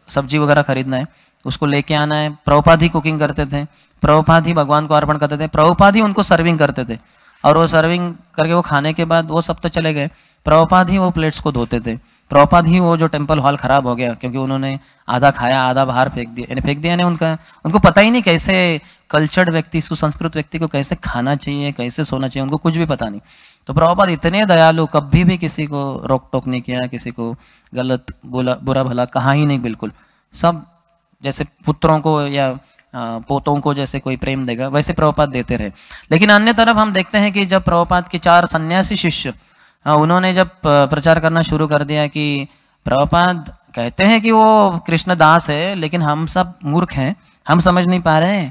A: सब्जी वगैरह खरीदना है, उसको लेके आना है। प्रभुपाद ही कुकिंग करते थे, प्रभुपाद ही भगवान को अर्पण करते थे, प्रभुपाद ही उनको सर्विंग करते थे। और वो सर्विंग करके वो खाने के बाद वो सब तो चले गए, प्रभुपाद ही वो प्लेट्स को धोते थे। प्रभुपाद ही वो जो टेम्पल हॉल खराब हो गया क्योंकि उन्होंने आधा खाया आधा बाहर फेंक दिया यानी उनको पता ही नहीं कैसे कल्चर्ड व्यक्ति, सुसंस्कृत व्यक्ति को कैसे खाना चाहिए, कैसे सोना चाहिए, उनको कुछ भी पता नहीं। तो प्रभुपाद इतने दयालु, कभी भी किसी को रोक टोक नहीं किया, किसी को गलत बोला, बुरा भला कहा ही नहीं, बिल्कुल सब जैसे पुत्रों को या पोतों को जैसे कोई प्रेम देगा वैसे प्रभुपाद देते रहे। लेकिन अन्य तरफ हम देखते हैं कि जब प्रभुपाद के 4 सन्यासी शिष्य उन्होंने जब प्रचार करना शुरू कर दिया कि प्रभुपाद कहते हैं कि वो कृष्ण दास है, लेकिन हम सब मूर्ख हैं, हम समझ नहीं पा रहे,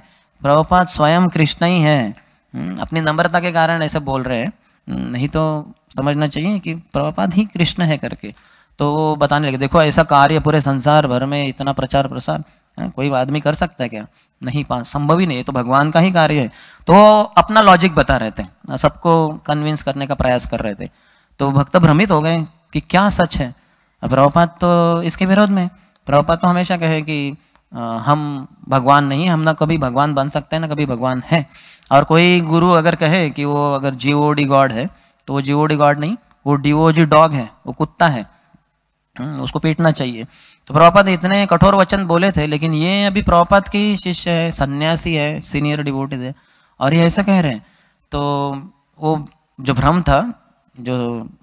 A: प्रभुपाद स्वयं कृष्ण ही है, अपनी नम्रता के कारण ऐसे बोल रहे हैं, नहीं तो समझना चाहिए कि प्रभुपाद ही कृष्ण है करके। तो वो बताने लगे, देखो ऐसा कार्य पूरे संसार भर में इतना प्रचार प्रसार कोई आदमी कर सकता है क्या, नहीं, संभव ही नहीं, ये तो भगवान का ही कार्य है। तो अपना लॉजिक बता रहे थे, सबको कन्विंस करने का प्रयास कर रहे थे। तो भक्त भ्रमित हो गए कि क्या सच है। प्रभुपाद तो इसके विरोध में, प्रभुपाद तो हमेशा कहे कि हम भगवान नहीं, हम ना कभी भगवान बन सकते हैं ना कभी भगवान है। और कोई गुरु अगर कहे कि वो अगर जीओडी गॉड है, तो वो जीओडी गॉड नहीं, वो डीओजी डॉग है, वो कुत्ता है, उसको पीटना चाहिए। तो प्रभुपाद इतने कठोर वचन बोले थे, लेकिन ये अभी प्रभुपाद की शिष्य है, सन्यासी है, सीनियर डिवोटीज है, और ये ऐसा कह रहे हैं। तो वो जो भ्रम था, जो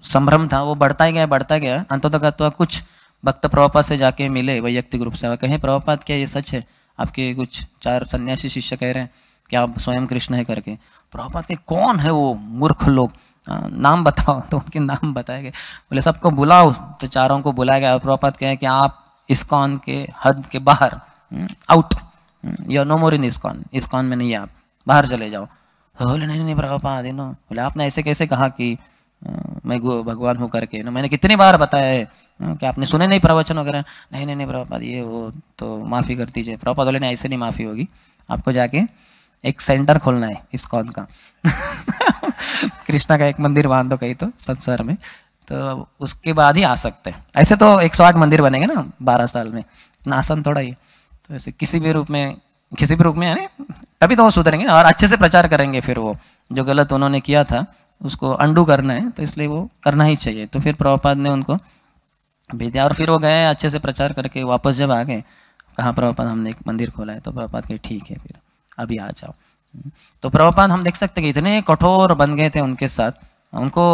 A: संभ्रम था, वो बढ़ता गया। अंततः कुछ भक्त प्रभुपाद से जाके मिले वैयक्तिक रूप से, कहे प्रभुपाद क्या ये सच है, आपके कुछ 4 सन्यासी शिष्य कह रहे हैं कि आप स्वयं कृष्ण है करके। प्रभुपाद के कौन है वो मूर्ख लोग, नाम बताओ। तो उनके नाम बताए गए, बोले सबको बुलाओ, तो चारों को बुलाया गया। प्रभुपाद कहे कि आप इस्कॉन के हद के बाहर, out, you are no more in ISKCON, ISKCON में नहीं है, आप बाहर चले जाओ। तो बोले नहीं नहीं प्रभुपाद, बोले आपने ऐसे कैसे कहा कि मैं भगवान हूँ करके, मैंने कितनी बार बताया है कि आपने सुने नहीं प्रवचन वगैरह। नहीं नहीं नहीं प्रभुपाद ये वो, तो माफ़ी कर दीजिए। प्रभुपाद बोले नहीं ऐसे नहीं माफ़ी होगी, आपको जाके एक सेंटर खोलना है इस्कॉन का कृष्णा का एक मंदिर बांध दो कहीं तो संसार में, तो उसके बाद ही आ सकते हैं। ऐसे तो 108 मंदिर बनेंगे ना 12 साल में, इतना आसान थोड़ा ही। तो ऐसे किसी भी रूप में यानी तभी तो वो सुधरेंगे और अच्छे से प्रचार करेंगे। फिर वो जो गलत उन्होंने किया था उसको अंडू करना है, तो इसलिए वो करना ही चाहिए। तो फिर प्रभुपाद ने उनको भेज दिया और फिर वो गए अच्छे से प्रचार करके। वापस जब आ गए, कहा प्रभुपाद हमने एक मंदिर खोला है। तो प्रभुपाद कहे ठीक है फिर अभी आ जाओ। तो प्रभुपाद हम देख सकते हैं कि इतने कठोर बन गए थे उनके साथ, उनको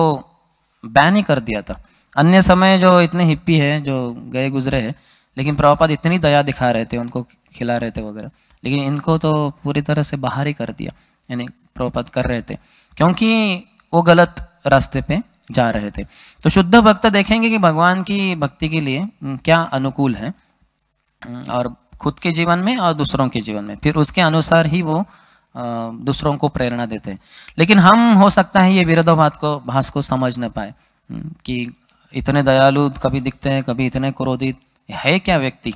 A: बैन ही कर दिया था। अन्य समय जो इतने हिप्पी है जो गए गुजरे हैं, लेकिन प्रभुपाद इतनी दया दिखा रहे थे, उनको खिला रहे थे वगैरह, लेकिन इनको तो पूरी तरह से बाहर ही कर दिया, यानी प्रभुपाद कर रहे थे क्योंकि वो गलत रास्ते पे जा रहे थे। तो शुद्ध भक्त देखेंगे कि भगवान की भक्ति के लिए क्या अनुकूल है और खुद के जीवन में और दूसरों के जीवन में, फिर उसके अनुसार ही वो दूसरों को प्रेरणा देते हैं। लेकिन हम हो सकता है ये विरोधाभास को समझ न पाए कि इतने दयालु कभी दिखते हैं, कभी इतने क्रोधित है क्या व्यक्ति।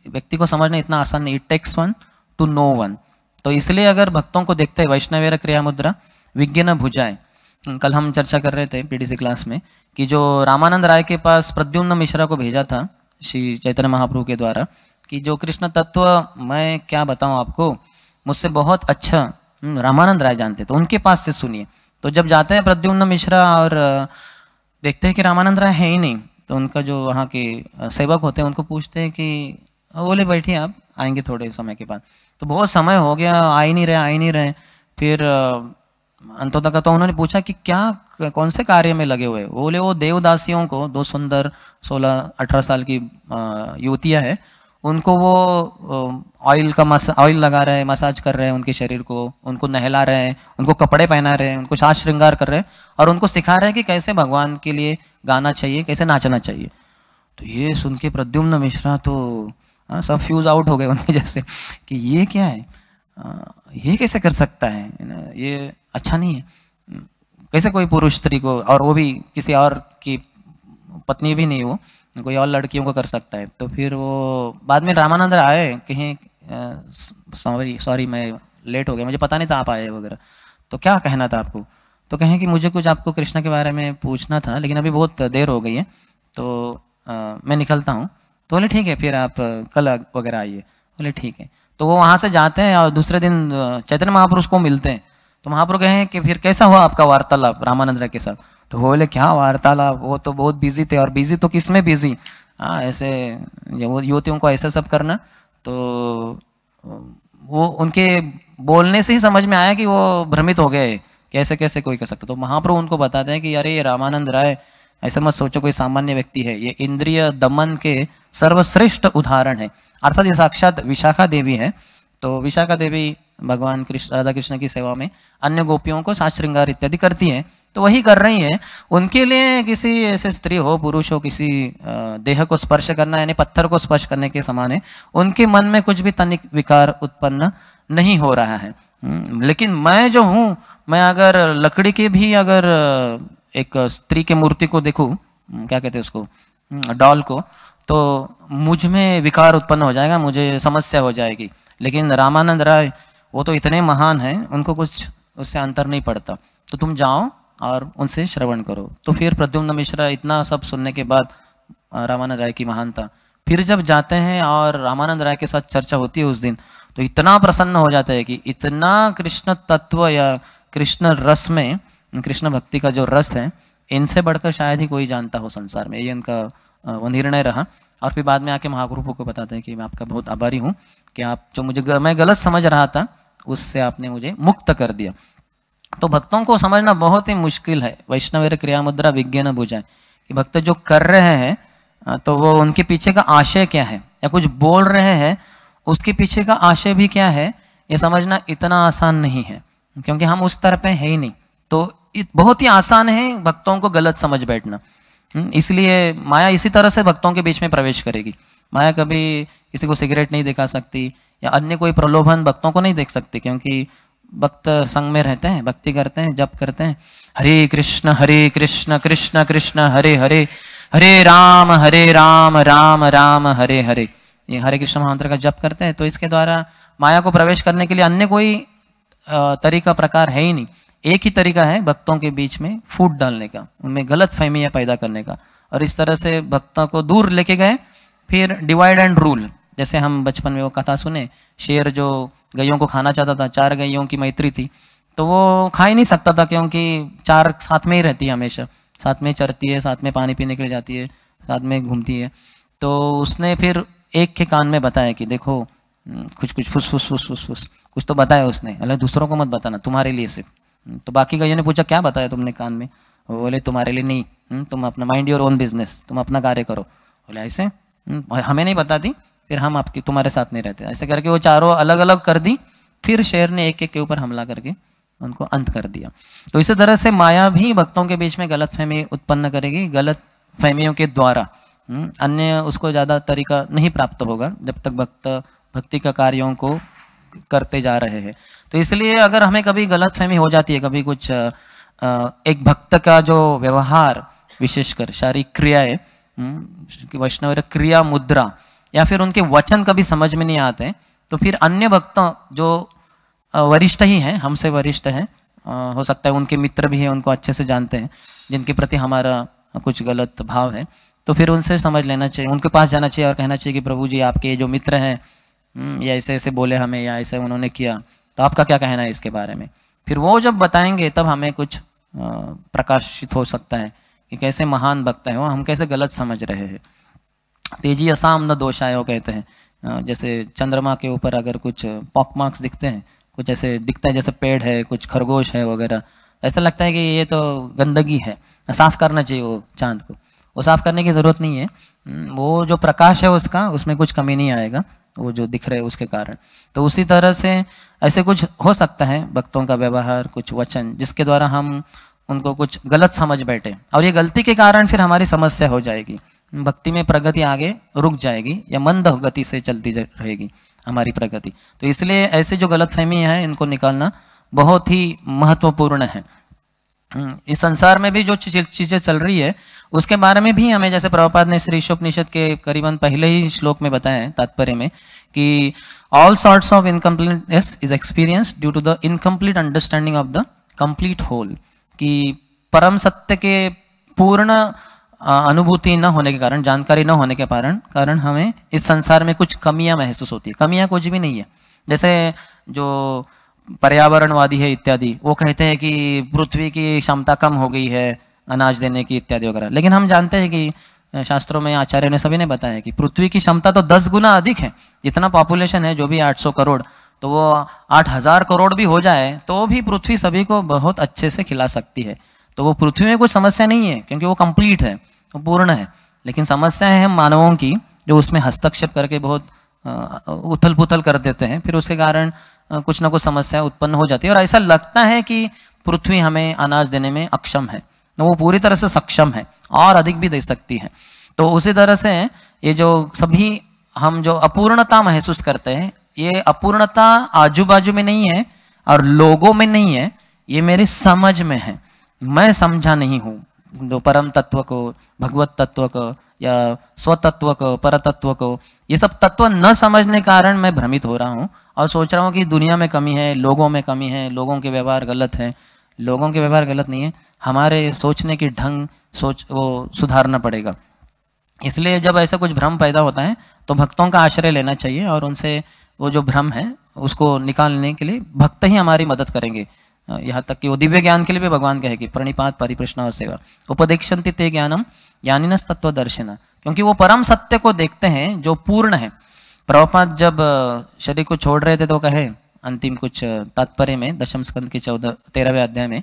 A: व्यक्ति को समझना इतना आसान नहीं, it takes one to know one. तो इसलिए अगर भक्तों को देखते हैं वैष्णवेर क्रिया मुद्रा विज्ञ न भुजाएं। कल हम चर्चा कर रहे थे पीडीसी क्लास में कि जो रामानंद राय के पास प्रद्युम्न मिश्रा को भेजा था श्री चैतन्य महाप्रभु के द्वारा, कि जो कृष्ण तत्व मैं क्या बताऊं आपको, मुझसे बहुत अच्छा रामानंद राय जानते, तो उनके पास से सुनिए। तो जब जाते हैं प्रद्युम्न मिश्रा और देखते हैं कि रामानंद राय है ही नहीं, तो उनका जो वहाँ के सेवक होते हैं उनको पूछते हैं कि बोले बैठिए आप आएंगे थोड़े समय के बाद। तो बहुत समय हो गया, आ ही नहीं रहे। फिर अंततः तो उन्होंने पूछा कि क्या कौन से कार्य में लगे हुए। वो बोले वो देवदासियों को, 2 सुंदर 16-18 साल की युवतियां हैं, उनको वो ऑयल लगा रहे हैं, मसाज कर रहे हैं उनके शरीर को, उनको नहला रहे हैं, उनको कपड़े पहना रहे हैं, उनको साज श्रृंगार कर रहे हैं और उनको सिखा रहे हैं कि कैसे भगवान के लिए गाना चाहिए, कैसे नाचना चाहिए। तो ये सुन के प्रद्युम्न मिश्रा तो सब फ्यूज आउट हो गए उनके जैसे कि ये क्या है, ये कैसे कर सकता है, ये अच्छा नहीं है। कैसे कोई पुरुष स्त्री को, और वो भी किसी और की पत्नी भी नहीं, वो कोई और लड़कियों को कर सकता है। तो फिर वो बाद में रामानंद आए, कहें सॉरी मैं लेट हो गया, मुझे पता नहीं था आप आए वगैरह, तो क्या कहना था आपको। तो कहें कि मुझे कुछ आपको कृष्ण के बारे में पूछना था, लेकिन अभी बहुत देर हो गई है तो मैं निकलता हूँ। तो बोले ठीक है फिर आप कल वगैरह आइए। बोले ठीक है। तो वो वहाँ से जाते हैं और दूसरे दिन चैतन्य महापुरुष को मिलते हैं। तो महाप्रभु कहें कि फिर कैसा हुआ आपका वार्तालाप रामानंद राय के साथ। तो वो बोले क्या वार्तालाप, वो तो बहुत बिजी थे। और बिजी तो किस में बिजी, ऐसे वो युवतियों को ऐसा सब करना। तो वो उनके बोलने से ही समझ में आया कि वो भ्रमित हो गए, कैसे कैसे कोई कर सकता। तो महाप्रभु उनको बताते हैं कि अरे ये रामानंद राय ऐसा मत सोचो कोई सामान्य व्यक्ति है, ये इंद्रिय दमन के सर्वश्रेष्ठ उदाहरण है। अर्थात ये साक्षात विशाखा देवी है। तो विशाखा देवी भगवान कृष्ण राधा कृष्ण की सेवा में अन्य गोपियों को साज श्रृंगार इत्यादि करती हैं, तो वही कर रही हैं। उनके लिए किसी ऐसे स्त्री हो पुरुष हो, किसी देह को स्पर्श करना यानी पत्थर को स्पर्श करने के समान है। उनके मन में कुछ भी तनिक विकार उत्पन्न नहीं हो रहा है। लेकिन मैं जो हूँ, मैं अगर लकड़ी के भी अगर एक स्त्री के मूर्ति को देखूं, क्या कहते हैं उसको, डॉल को, तो मुझ में विकार उत्पन्न हो जाएगा, मुझे समस्या हो जाएगी। लेकिन रामानंद राय वो तो इतने महान हैं, उनको कुछ उससे अंतर नहीं पड़ता। तो तुम जाओ और उनसे श्रवण करो। तो फिर प्रद्युम्न मिश्रा इतना सब सुनने के बाद रामानंद राय की महानता, फिर जब जाते हैं और रामानंद राय के साथ चर्चा होती है उस दिन, तो इतना प्रसन्न हो जाता है कि इतना कृष्ण तत्व या कृष्ण रस में, कृष्ण भक्ति का जो रस है, इनसे बढ़कर शायद ही कोई जानता हो संसार में। ये उनका वो निर्णय रहा। और फिर बाद में आके महाप्रभु को बताते हैं कि मैं आपका बहुत आभारी हूँ कि आप जो मुझे मैं गलत समझ रहा था उससे आपने मुझे मुक्त कर दिया। तो भक्तों को समझना बहुत ही मुश्किल है। वैष्णवेर क्रिया मुद्रा विज्ञ न भुजाएं, कि भक्त जो कर रहे हैं तो वो उनके पीछे का आशय क्या है, या कुछ बोल रहे हैं उसके पीछे का आशय भी क्या है ये समझना इतना आसान नहीं है, क्योंकि हम उस तरह पे है ही नहीं। तो बहुत ही आसान है भक्तों को गलत समझ बैठना। इसलिए माया इसी तरह से भक्तों के बीच में प्रवेश करेगी। माया कभी किसी को सिगरेट नहीं दिखा सकती या अन्य कोई प्रलोभन भक्तों को नहीं देख सकती, क्योंकि भक्त संग में रहते हैं, भक्ति करते हैं, जप करते हैं, हरे कृष्ण कृष्ण कृष्ण हरे हरे, हरे राम राम राम हरे हरे, ये हरे कृष्ण महामंत्र का जप करते हैं। तो इसके द्वारा माया को प्रवेश करने के लिए अन्य कोई तरीका प्रकार है ही नहीं। एक ही तरीका है भक्तों के बीच में फूट डालने का, उनमें गलत फहमियाँ पैदा करने का, और इस तरह से भक्तों को दूर लेके गए। फिर डिवाइड एंड रूल, जैसे हम बचपन में वो कथा सुने, शेर जो गैयों को खाना चाहता था, 4 गैयों की मैत्री थी, तो वो खा ही नहीं सकता था, क्योंकि 4 साथ में ही रहती है, हमेशा साथ में चरती है, साथ में पानी पीने के लिए जाती है, साथ में घूमती है। तो उसने फिर एक के कान में बताया कि देखो कुछ फुस फुस फुस फुस फुस कुछ तो बताया उसने, अल्लाह दूसरों को मत बताना, तुम्हारे लिए सिर्फ। तो बाकी गैयों ने पूछा क्या बताया तुमने कान में? वो बोले तुम्हारे लिए नहीं, तुम अपना माइंड योर ओन बिजनेस, तुम अपना कार्य करो। बोले ऐसे हमें नहीं बताती, फिर हम आपकी तुम्हारे साथ नहीं रहते। ऐसे करके वो चारों अलग अलग कर दी। फिर शेर ने एक एक के ऊपर हमला करके उनको अंत कर दिया। तो इसी तरह से माया भी भक्तों के बीच में गलत फहमी उत्पन्न करेगी। गलत फहमियों के द्वारा अन्य उसको ज़्यादा तरीका नहीं प्राप्त होगा जब तक भक्त भक्ति का कार्यों को करते जा रहे हैं। तो इसलिए अगर हमें कभी गलत फहमी हो जाती है, कभी कुछ एक भक्त का जो व्यवहार, विशेषकर शारीरिक क्रियाएं, वैष्णव क्रिया मुद्रा या फिर उनके वचन कभी समझ में नहीं आते, तो फिर अन्य भक्त जो वरिष्ठ ही हैं, हमसे वरिष्ठ हैं, हो सकता है उनके मित्र भी हैं, उनको अच्छे से जानते हैं, जिनके प्रति हमारा कुछ गलत भाव है, तो फिर उनसे समझ लेना चाहिए, उनके पास जाना चाहिए और कहना चाहिए कि प्रभु जी आपके जो मित्र हैं या ऐसे ऐसे बोले हमें, या ऐसे उन्होंने किया, तो आपका क्या कहना है इसके बारे में। फिर वो जब बताएंगे तब हमें कुछ प्रकाशित हो सकता है कि कैसे महान भक्त है वो, हम कैसे गलत समझ रहे हैं। तेजी असाम न दोषायो कहते हैं। जैसे चंद्रमा के ऊपर अगर कुछ पॉक मार्क्स दिखते हैं, कुछ ऐसे दिखता है जैसे पेड़ है, कुछ खरगोश है वगैरह, ऐसा लगता है कि ये तो गंदगी है, साफ करना चाहिए वो चांद को। वो साफ करने की ज़रूरत नहीं है, वो जो प्रकाश है उसका, उसमें कुछ कमी नहीं आएगा, वो जो दिख रहे है उसके कारण। तो उसी तरह से ऐसे कुछ हो सकता है भक्तों का व्यवहार, कुछ वचन, जिसके द्वारा हम उनको कुछ गलत समझ बैठे, और ये गलती के कारण फिर हमारी समस्या हो जाएगी, भक्ति में प्रगति आगे रुक जाएगी या मंद गति से चलती रहेगी हमारी प्रगति। तो इसलिए ऐसे जो गलतफहमी है इनको निकालना बहुत ही महत्वपूर्ण है। इस संसार में भी जो चीजें चल रही है उसके बारे में भी हमें, जैसे प्रभुपाद ने श्री ईशोपनिषद के करीबन पहले ही श्लोक में बताया है तात्पर्य में कि all sorts of incompleteness is experience due to the incomplete understanding of the complete whole, कि परम सत्य के पूर्ण अनुभूति न होने के कारण, जानकारी न होने के कारण हमें इस संसार में कुछ कमियां महसूस होती है। कमियां कुछ भी नहीं है। जैसे जो पर्यावरणवादी है इत्यादि, वो कहते हैं कि पृथ्वी की क्षमता कम हो गई है अनाज देने की इत्यादि वगैरह, लेकिन हम जानते हैं कि शास्त्रों में आचार्य ने सभी ने बताया कि पृथ्वी की क्षमता तो 10 गुना अधिक है। जितना पॉपुलेशन है, जो भी 800 करोड़, तो वो 8000 करोड़ भी हो जाए तो भी पृथ्वी सभी को बहुत अच्छे से खिला सकती है। तो वो पृथ्वी में कुछ समस्या नहीं है, क्योंकि वो कंप्लीट है, वो पूर्ण है। लेकिन समस्या है हम मानवों की, जो उसमें हस्तक्षेप करके बहुत उथल पुथल कर देते हैं, फिर उसके कारण कुछ ना कुछ समस्या उत्पन्न हो जाती है, और ऐसा लगता है कि पृथ्वी हमें अनाज देने में अक्षम है, तो वो पूरी तरह से सक्षम है और अधिक भी दे सकती है। तो उसी तरह से ये जो सभी हम जो अपूर्णता महसूस करते हैं, ये अपूर्णता आजू बाजू में नहीं है और लोगों में नहीं है, ये मेरी समझ में है। मैं समझा नहीं हूँ जो परम तत्व को, भगवत तत्व को या स्वतत्व को, परतत्व को, ये सब तत्व न समझने के कारण मैं भ्रमित हो रहा हूँ और सोच रहा हूँ कि दुनिया में कमी है, लोगों में कमी है, लोगों के व्यवहार गलत है। लोगों के व्यवहार गलत नहीं है, हमारे सोचने की ढंग वो सुधारना पड़ेगा। इसलिए जब ऐसा कुछ भ्रम पैदा होता है तो भक्तों का आश्रय लेना चाहिए और उनसे वो जो भ्रम है उसको निकालने के लिए भक्त ही हमारी मदद करेंगे। यहाँ तक कि वो दिव्य ज्ञान के लिए भी भगवान कहे कि प्रणिपात परिप्रश्न और सेवा उपदेक्षन्ति ते ज्ञानम ज्ञानिनस तत्व दर्शना, क्योंकि वो परम सत्य को देखते हैं जो पूर्ण है। प्रभुपाद जब शरीर को छोड़ रहे थे तो कहे अंतिम कुछ तात्पर्य में दशम स्कंद के 13वें अध्याय में,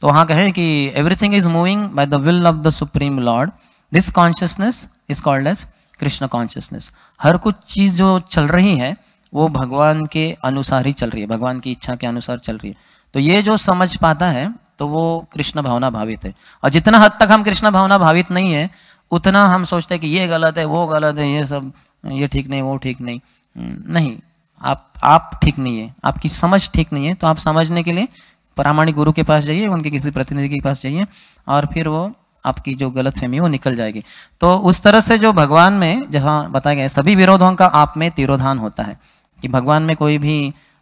A: तो वहाँ कहे कि everything is moving by the will of the supreme lord, this consciousness is called as Krishna consciousness. हर कुछ चीज जो चल रही है वो भगवान के अनुसार ही चल रही है, भगवान की इच्छा के अनुसार चल रही है। तो ये जो समझ पाता है तो वो कृष्ण भावना भावित है। और जितना हद तक हम कृष्ण भावना भावित नहीं है उतना हम सोचते हैं कि ये गलत है, वो गलत है, ये सब, ये ठीक नहीं, वो ठीक नहीं। नहीं, आप ठीक नहीं है, आपकी समझ ठीक नहीं है। तो आप समझने के लिए प्रामाणिक गुरु के पास जाइए, उनके किसी प्रतिनिधि के पास जाइए, और फिर वो आपकी जो गलत फहमी है वो निकल जाएगी। तो उस तरह से जो भगवान में जहाँ बताया गया सभी विरोधों का आप में तिरोधान होता है, कि भगवान में कोई भी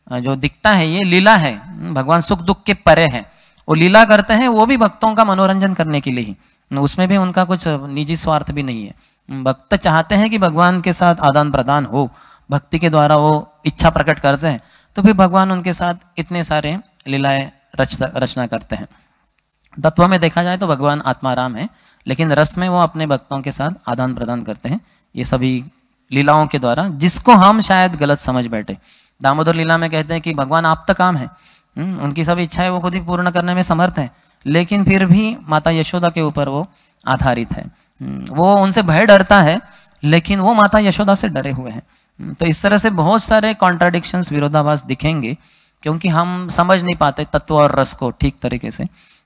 A: जो दिखता है ये लीला है, भगवान सुख दुख के परे है, वो लीला करते हैं, वो भी भक्तों का मनोरंजन करने के लिए ही, उसमें भी उनका कुछ निजी स्वार्थ भी नहीं है। भक्त चाहते हैं कि भगवान के साथ आदान प्रदान हो, भक्ति के द्वारा वो इच्छा प्रकट करते हैं, तो फिर भगवान उनके साथ इतने सारे लीलाएं रचना करते हैं। तत्व में देखा जाए तो भगवान आत्माराम है, लेकिन रस में वो अपने भक्तों के साथ आदान प्रदान करते हैं ये सभी लीलाओं के द्वारा, जिसको हम शायद गलत समझ बैठे। दामोदर लीला में कहते हैं कि भगवान आप तक काम है, उनकी सभी इच्छाएं वो खुद ही पूर्ण करने में समर्थ है, लेकिन फिर भी माता यशोदा के ऊपर वो आधारित है। वो उनसे भय डरता है, लेकिन वो माता यशोदा से डरे हुए हैं। तो इस तरह से बहुत सारे कॉन्ट्राडिक्शंस, विरोधाभास दिखेंगे, क्योंकि हम समझ नहीं पाते तत्व और रस को ठीक तरीके से।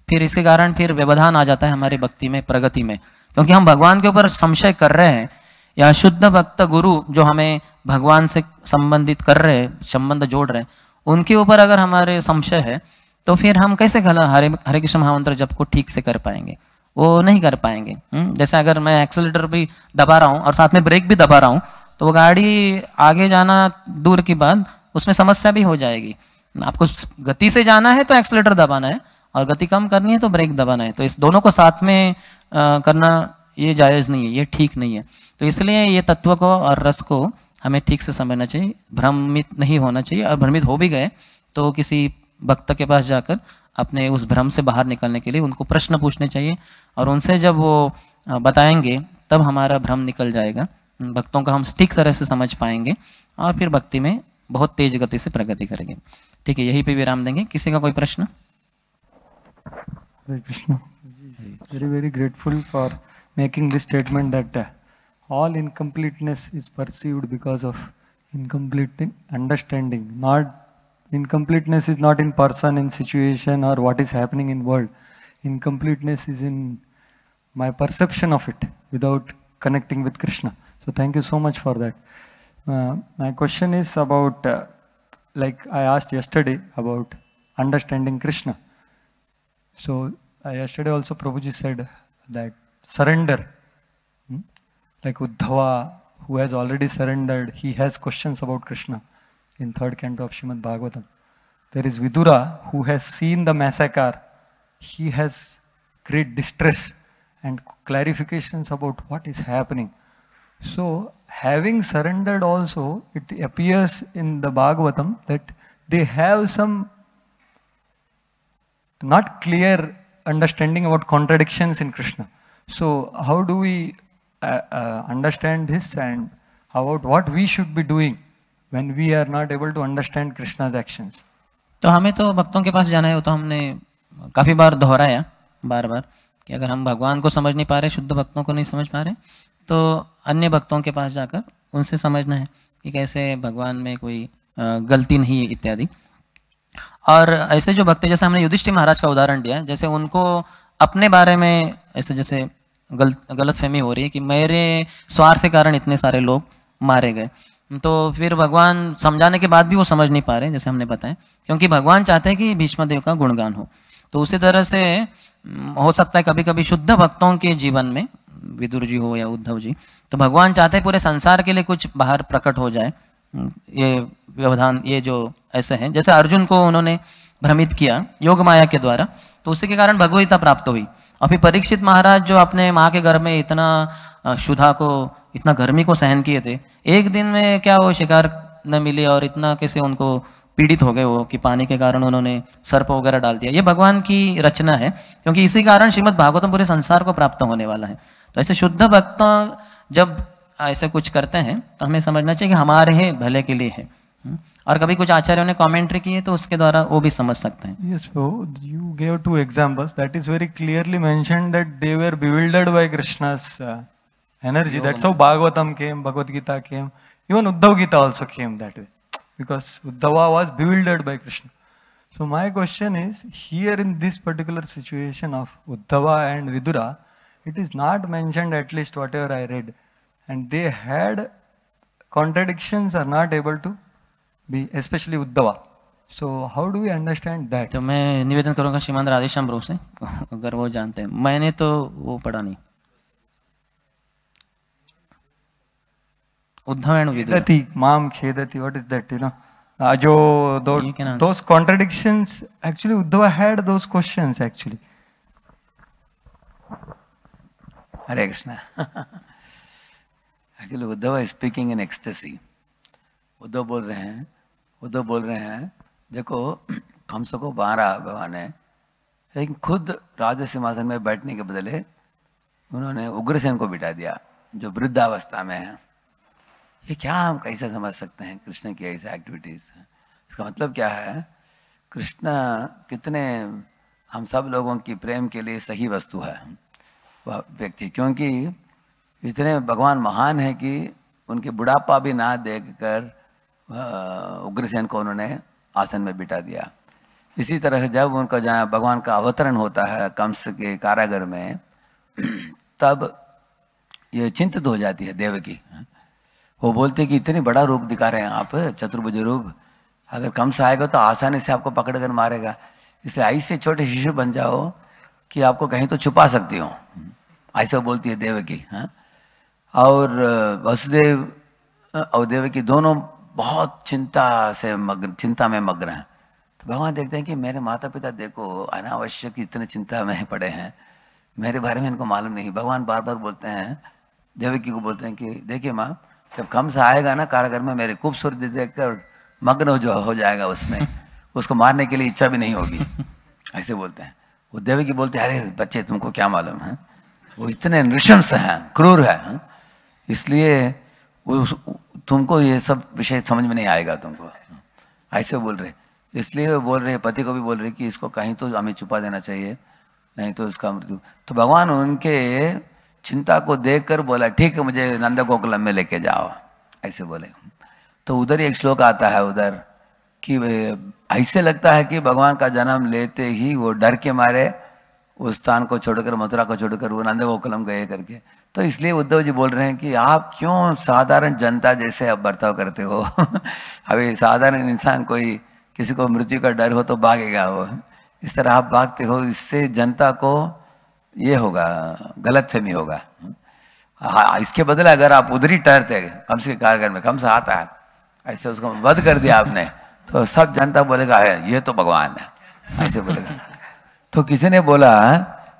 A: फिर इसके कारण फिर व्यवधान आ जाता है हमारी भक्ति में, प्रगति में, क्योंकि हम भगवान के ऊपर संशय कर रहे हैं, या शुद्ध भक्त गुरु जो हमें भगवान से संबंधित कर रहे हैं, संबंध जोड़ रहे हैं, उनके ऊपर अगर हमारे संशय है तो फिर हम कैसे हरे कृष्ण महामंत्र जप को ठीक से कर पाएंगे? वो नहीं कर पाएंगे। जैसे अगर मैं एक्सेलेरेटर भी दबा रहा हूँ और साथ में ब्रेक भी दबा रहा हूँ, तो वो गाड़ी आगे जाना दूर की बात, उसमें समस्या भी हो जाएगी। आपको गति से जाना है तो एक्सेलेरेटर दबाना है, और गति कम करनी है तो ब्रेक दबाना है। तो इस दोनों को साथ में करना ये जायज़ नहीं है, ये ठीक नहीं है। तो इसलिए ये तत्व को और रस को हमें ठीक से समझना चाहिए, भ्रमित नहीं होना चाहिए। और भ्रमित हो भी गए तो किसी भक्त के पास जाकर अपने उस भ्रम से बाहर निकलने के लिए उनको प्रश्न पूछने चाहिए, और उनसे जब वो बताएंगे तब हमारा भ्रम निकल जाएगा, भक्तों का हम ठीक तरह से समझ पाएंगे, और फिर भक्ति में बहुत तेज गति से प्रगति करेंगे। ठीक है, यहीं पे विराम देंगे। किसी का कोई प्रश्न?
B: Hare Krishna. Very, very grateful for making this statement that all incompleteness is perceived because of incomplete understanding. Not incompleteness is not in person, in situation, or what is happening in world. Incompleteness is in my perception of it without connecting with Krishna. So thank you so much for that. My question is about, like I asked yesterday about understanding Krishna. So yesterday also Prabhuji said that surrender, like Uddhava, who has already surrendered, he has questions about Krishna in 3rd canto of Srimad Bhagavatam. There is Vidura, who has seen the massacre. He has great distress and clarifications about what is happening. So having surrendered also, it appears in the Bhagavatam that they have some not clear understanding about contradictions in Krishna. So how do we understand this, and about what we should be doing when we are not able to understand Krishna's actions?
A: तो हमें तो भक्तों के पास जाना है, वो तो हमने काफ़ी बार दोहराया बार बार, कि अगर हम भगवान को समझ नहीं पा रहे, शुद्ध भक्तों को नहीं समझ पा रहे, तो अन्य भक्तों के पास जाकर उनसे समझना है कि कैसे भगवान में कोई गलती नहीं है इत्यादि। और ऐसे जो भक्त, जैसे हमने युधिष्ठिर महाराज का उदाहरण दिया, जैसे उनको अपने बारे में ऐसे जैसे गलत फहमी हो रही है कि मेरे स्वार्थ के कारण इतने सारे लोग मारे गए, तो फिर भगवान समझाने के बाद भी वो समझ नहीं पा रहे, जैसे हमने बताया, क्योंकि भगवान चाहते हैं कि भीष्मदेव का गुणगान हो। तो उसी तरह से हो सकता है कभी कभी शुद्ध भक्तों के जीवन में, विदुर जी हो या उद्धव जी, तो भगवान चाहते हैं पूरे संसार के लिए कुछ बाहर प्रकट हो जाए। ये व्यवधान, ये जो ऐसे हैं, जैसे अर्जुन को उन्होंने भ्रमित किया योग माया के द्वारा, तो उसी के कारण भगवत्ता प्राप्त हुई। और फिर परीक्षित महाराज जो अपने माँ के घर में इतना क्षुधा को, इतना गर्मी को सहन किए थे, एक दिन में क्या वो शिकार न मिले और इतना कैसे उनको पीड़ित हो गए वो, कि पानी के कारण उन्होंने सर्प वगैरह डाल दिया। ये भगवान की रचना है, क्योंकि इसी कारण श्रीमद् भागवतम पूरे संसार को प्राप्त होने वाला है। तो ऐसे शुद्ध भक्त जब ऐसे कुछ करते हैं तो हमें समझना चाहिए कि हमारे ही भले के लिए है। और कभी कुछ आचार्यों ने कमेंट्री की है तो उसके द्वारा वो भी समझ सकते हैं।
B: Yes, so you gave 2 examples. That is very clearly mentioned that they were bewildered by Krishna's energy. That's how Bhagavatam came, Bhagavad Gita came, even Uddhav Gita also came that way. because Uddhava was bewildered by Krishna. So my question is, here in this particular situation of Uddhava and Vidura, it is not mentioned, at least whatever I read, and they had contradictions are not able to be, especially Uddhava. So how do we understand that?
A: तो मैं निवेदन करूंगा श्रीमान राधेश्याम प्रभु से, अगर वो जानते हैं, मैंने तो वो पढ़ा नहीं. Uddhava and Vidura.
B: Khedati, Mam Khedati, what is that, you know? Ajo,
A: You can answer.
B: those contradictions, actually Uddhava had those questions actually.
C: Hare Krishna. Actually, Uddhava is speaking in ecstasy. Uddhav बोल रहे हैं देखो कंस को मारा भगवान ने, लेकिन खुद राज सिंहासन में बैठने के बदले उन्होंने उग्रसेन को बिठा दिया जो वृद्धावस्था में है. ये क्या हम कैसे समझ सकते हैं कृष्ण की ऐसी एक्टिविटीज? इसका मतलब क्या है? कृष्ण कितने हम सब लोगों की प्रेम के लिए सही वस्तु है वह व्यक्ति, क्योंकि इतने भगवान महान है कि उनके बुढ़ापा भी ना देखकर उग्रसेन को उन्होंने आसन में बिठा दिया. इसी तरह जब उनका जहाँ भगवान का अवतरण होता है कंस के कारागार में, तब ये चिंतित हो जाती है देवकी. वो बोलते कि इतनी बड़ा रूप दिखा रहे हैं आप, चतुर्भुज रूप, अगर कंस आएगा तो आसानी से आपको पकड़ कर मारेगा, इसलिए ऐसे छोटे शिशु बन जाओ कि आपको कहीं तो छुपा सकती हो, ऐसा बोलती है देवकी. और वसुदेव और देवकी दोनों बहुत चिंता में मग्न हैं. तो भगवान देखते हैं कि मेरे माता पिता देखो अनावश्यक इतने चिंता में पड़े हैं, मेरे बारे में इनको मालूम नहीं. भगवान बार बार बोलते हैं, देवकी को बोलते हैं कि देखिए माँ, जब कंस आएगा ना कारागार में, मेरे खूबसूरती देखकर मग्न जो हो जाएगा उसमें, उसको मारने के लिए इच्छा भी नहीं होगी, ऐसे बोलते हैं. वो देवकी बोलते हैं, अरे बच्चे तुमको क्या मालूम है, वो इतने नृशंस हैं, क्रूर है, इसलिए तुमको ये सब विषय समझ में नहीं आएगा तुमको, ऐसे बोल रहे. इसलिए वो बोल रहे, पति को भी बोल रहे कि इसको कहीं तो हमें छुपा देना चाहिए, नहीं तो उसका मृत्यु. तो भगवान उनके चिंता को देखकर बोला, ठीक है मुझे नंद गोकुलम में लेके जाओ, ऐसे बोले. तो उधर एक श्लोक आता है उधर कि ऐसे लगता है कि भगवान का जन्म लेते ही वो डर के मारे उस स्थान को छोड़कर, मथुरा को छोड़कर वो नंद गोकुलम गए करके. तो इसलिए उद्धव जी बोल रहे हैं कि आप क्यों साधारण जनता जैसे अब बर्ताव करते हो. अभी साधारण इंसान कोई किसी को मृत्यु का डर हो तो भागेगा, वो इस तरह आप भागते हो, इससे जनता को ये होगा, गलतफहमी होगा. हाँ, इसके बदले अगर आप उधर ही ठहरते कंस के कारागार में, कंस आता है ऐसे उसको वध कर दिया आपने, तो सब जनता बोलेगा है ये तो भगवान है, ऐसे बोलेगा. तो किसी ने बोला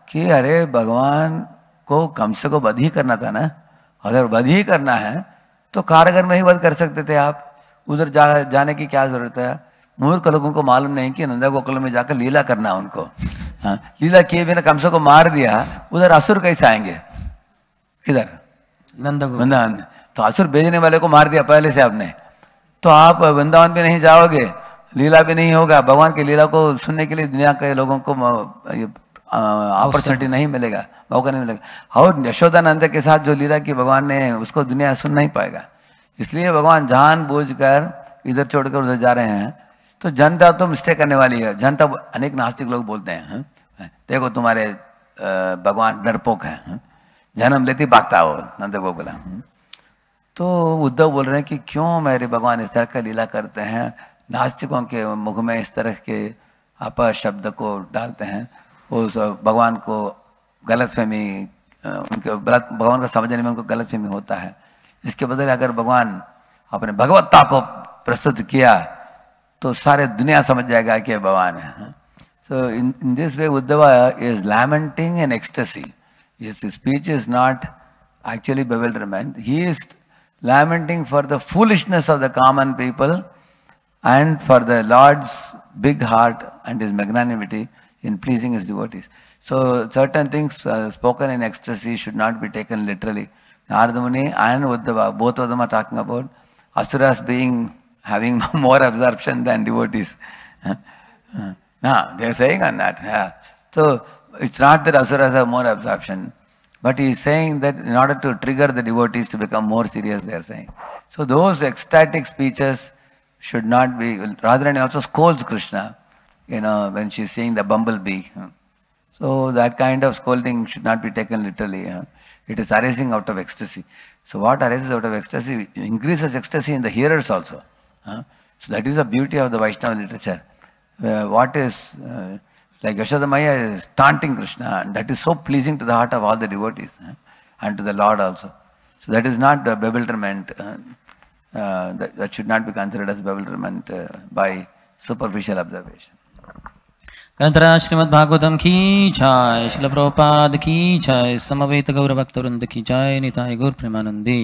C: कि अरे भगवान को कंस को वध ही करना था ना, अगर वध ही करना है तो कारागार में ही वध कर सकते थे आप, उधर जाने की क्या जरूरत है. मूर्ख लोगों को मालूम नहीं कि नंदा गोकुल में जाकर लीला करना उनको. हाँ, लीला किए बिना कंस को मार दिया, उधर असुर कैसे आएंगे, किधर वृंदावन. तो असुर भेजने वाले को मार दिया पहले से आपने, तो आप वृंदावन भी नहीं जाओगे, लीला भी नहीं होगा, भगवान की लीला को सुनने के लिए दुनिया के लोगों को अपॉर्चुनिटी नहीं मिलेगा, मौका नहीं मिलेगा. और यशोदानंद के साथ जो लीला की भगवान ने, उसको दुनिया सुन नहीं पाएगा. इसलिए भगवान जानबूझकर इधर छोड़कर उधर जा रहे हैं. तो जनता तो मिस्टेक करने वाली है. जनता, अनेक नास्तिक लोग बोलते हैं देखो तुम्हारे भगवान डरपोक है, जन्म लेती भागता हो नंद गोकुल. तो उद्धव बोल रहे हैं कि क्यों मेरे भगवान इस तरह का लीला करते हैं, नास्तिकों के मुख में इस तरह के अपशब्द को डालते हैं, उस भगवान को गलतफहमी, उनके भगवान का समझने में उनको गलतफहमी होता है. इसके बदले अगर भगवान अपने भगवत्ता को प्रस्तुत किया तो सारे दुनिया समझ जाएगा कि भगवान है. So in this way Uddhava is lamenting in ecstasy. His speech is not actually bewilderment. He is lamenting for the foolishness of the common people and for the Lord's big heart and his magnanimity in pleasing his devotees. So certain things spoken in ecstasy should not be taken literally. Narada Muni and Uddhava, both of them are talking about asuras having more absorption than devotees. No, they are saying on that. Yeah. So it's not that asuras have more absorption, but he is saying that in order to trigger the devotees to become more serious, they are saying. So those ecstatic speeches should not be. Radharani also scolds Krishna, you know, when she's seeing the bumblebee. So that kind of scolding should not be taken literally. It is arising out of ecstasy. So what arises out of ecstasy increases ecstasy in the hearers also. So that is the beauty of the Vaishnava literature. What is like Yashoda Maya is taunting Krishna, and that is so pleasing to the heart of all the devotees and to the Lord also. So that is not bewilderment. That should not be considered as bewilderment by superficial observation.
A: ग्रंथराज Shrimad Bhagavatam की जय, श्रील प्रभुपाद की जय, समवेत गौर भक्तवृंद की जय, निताय गौर प्रेमानंदी।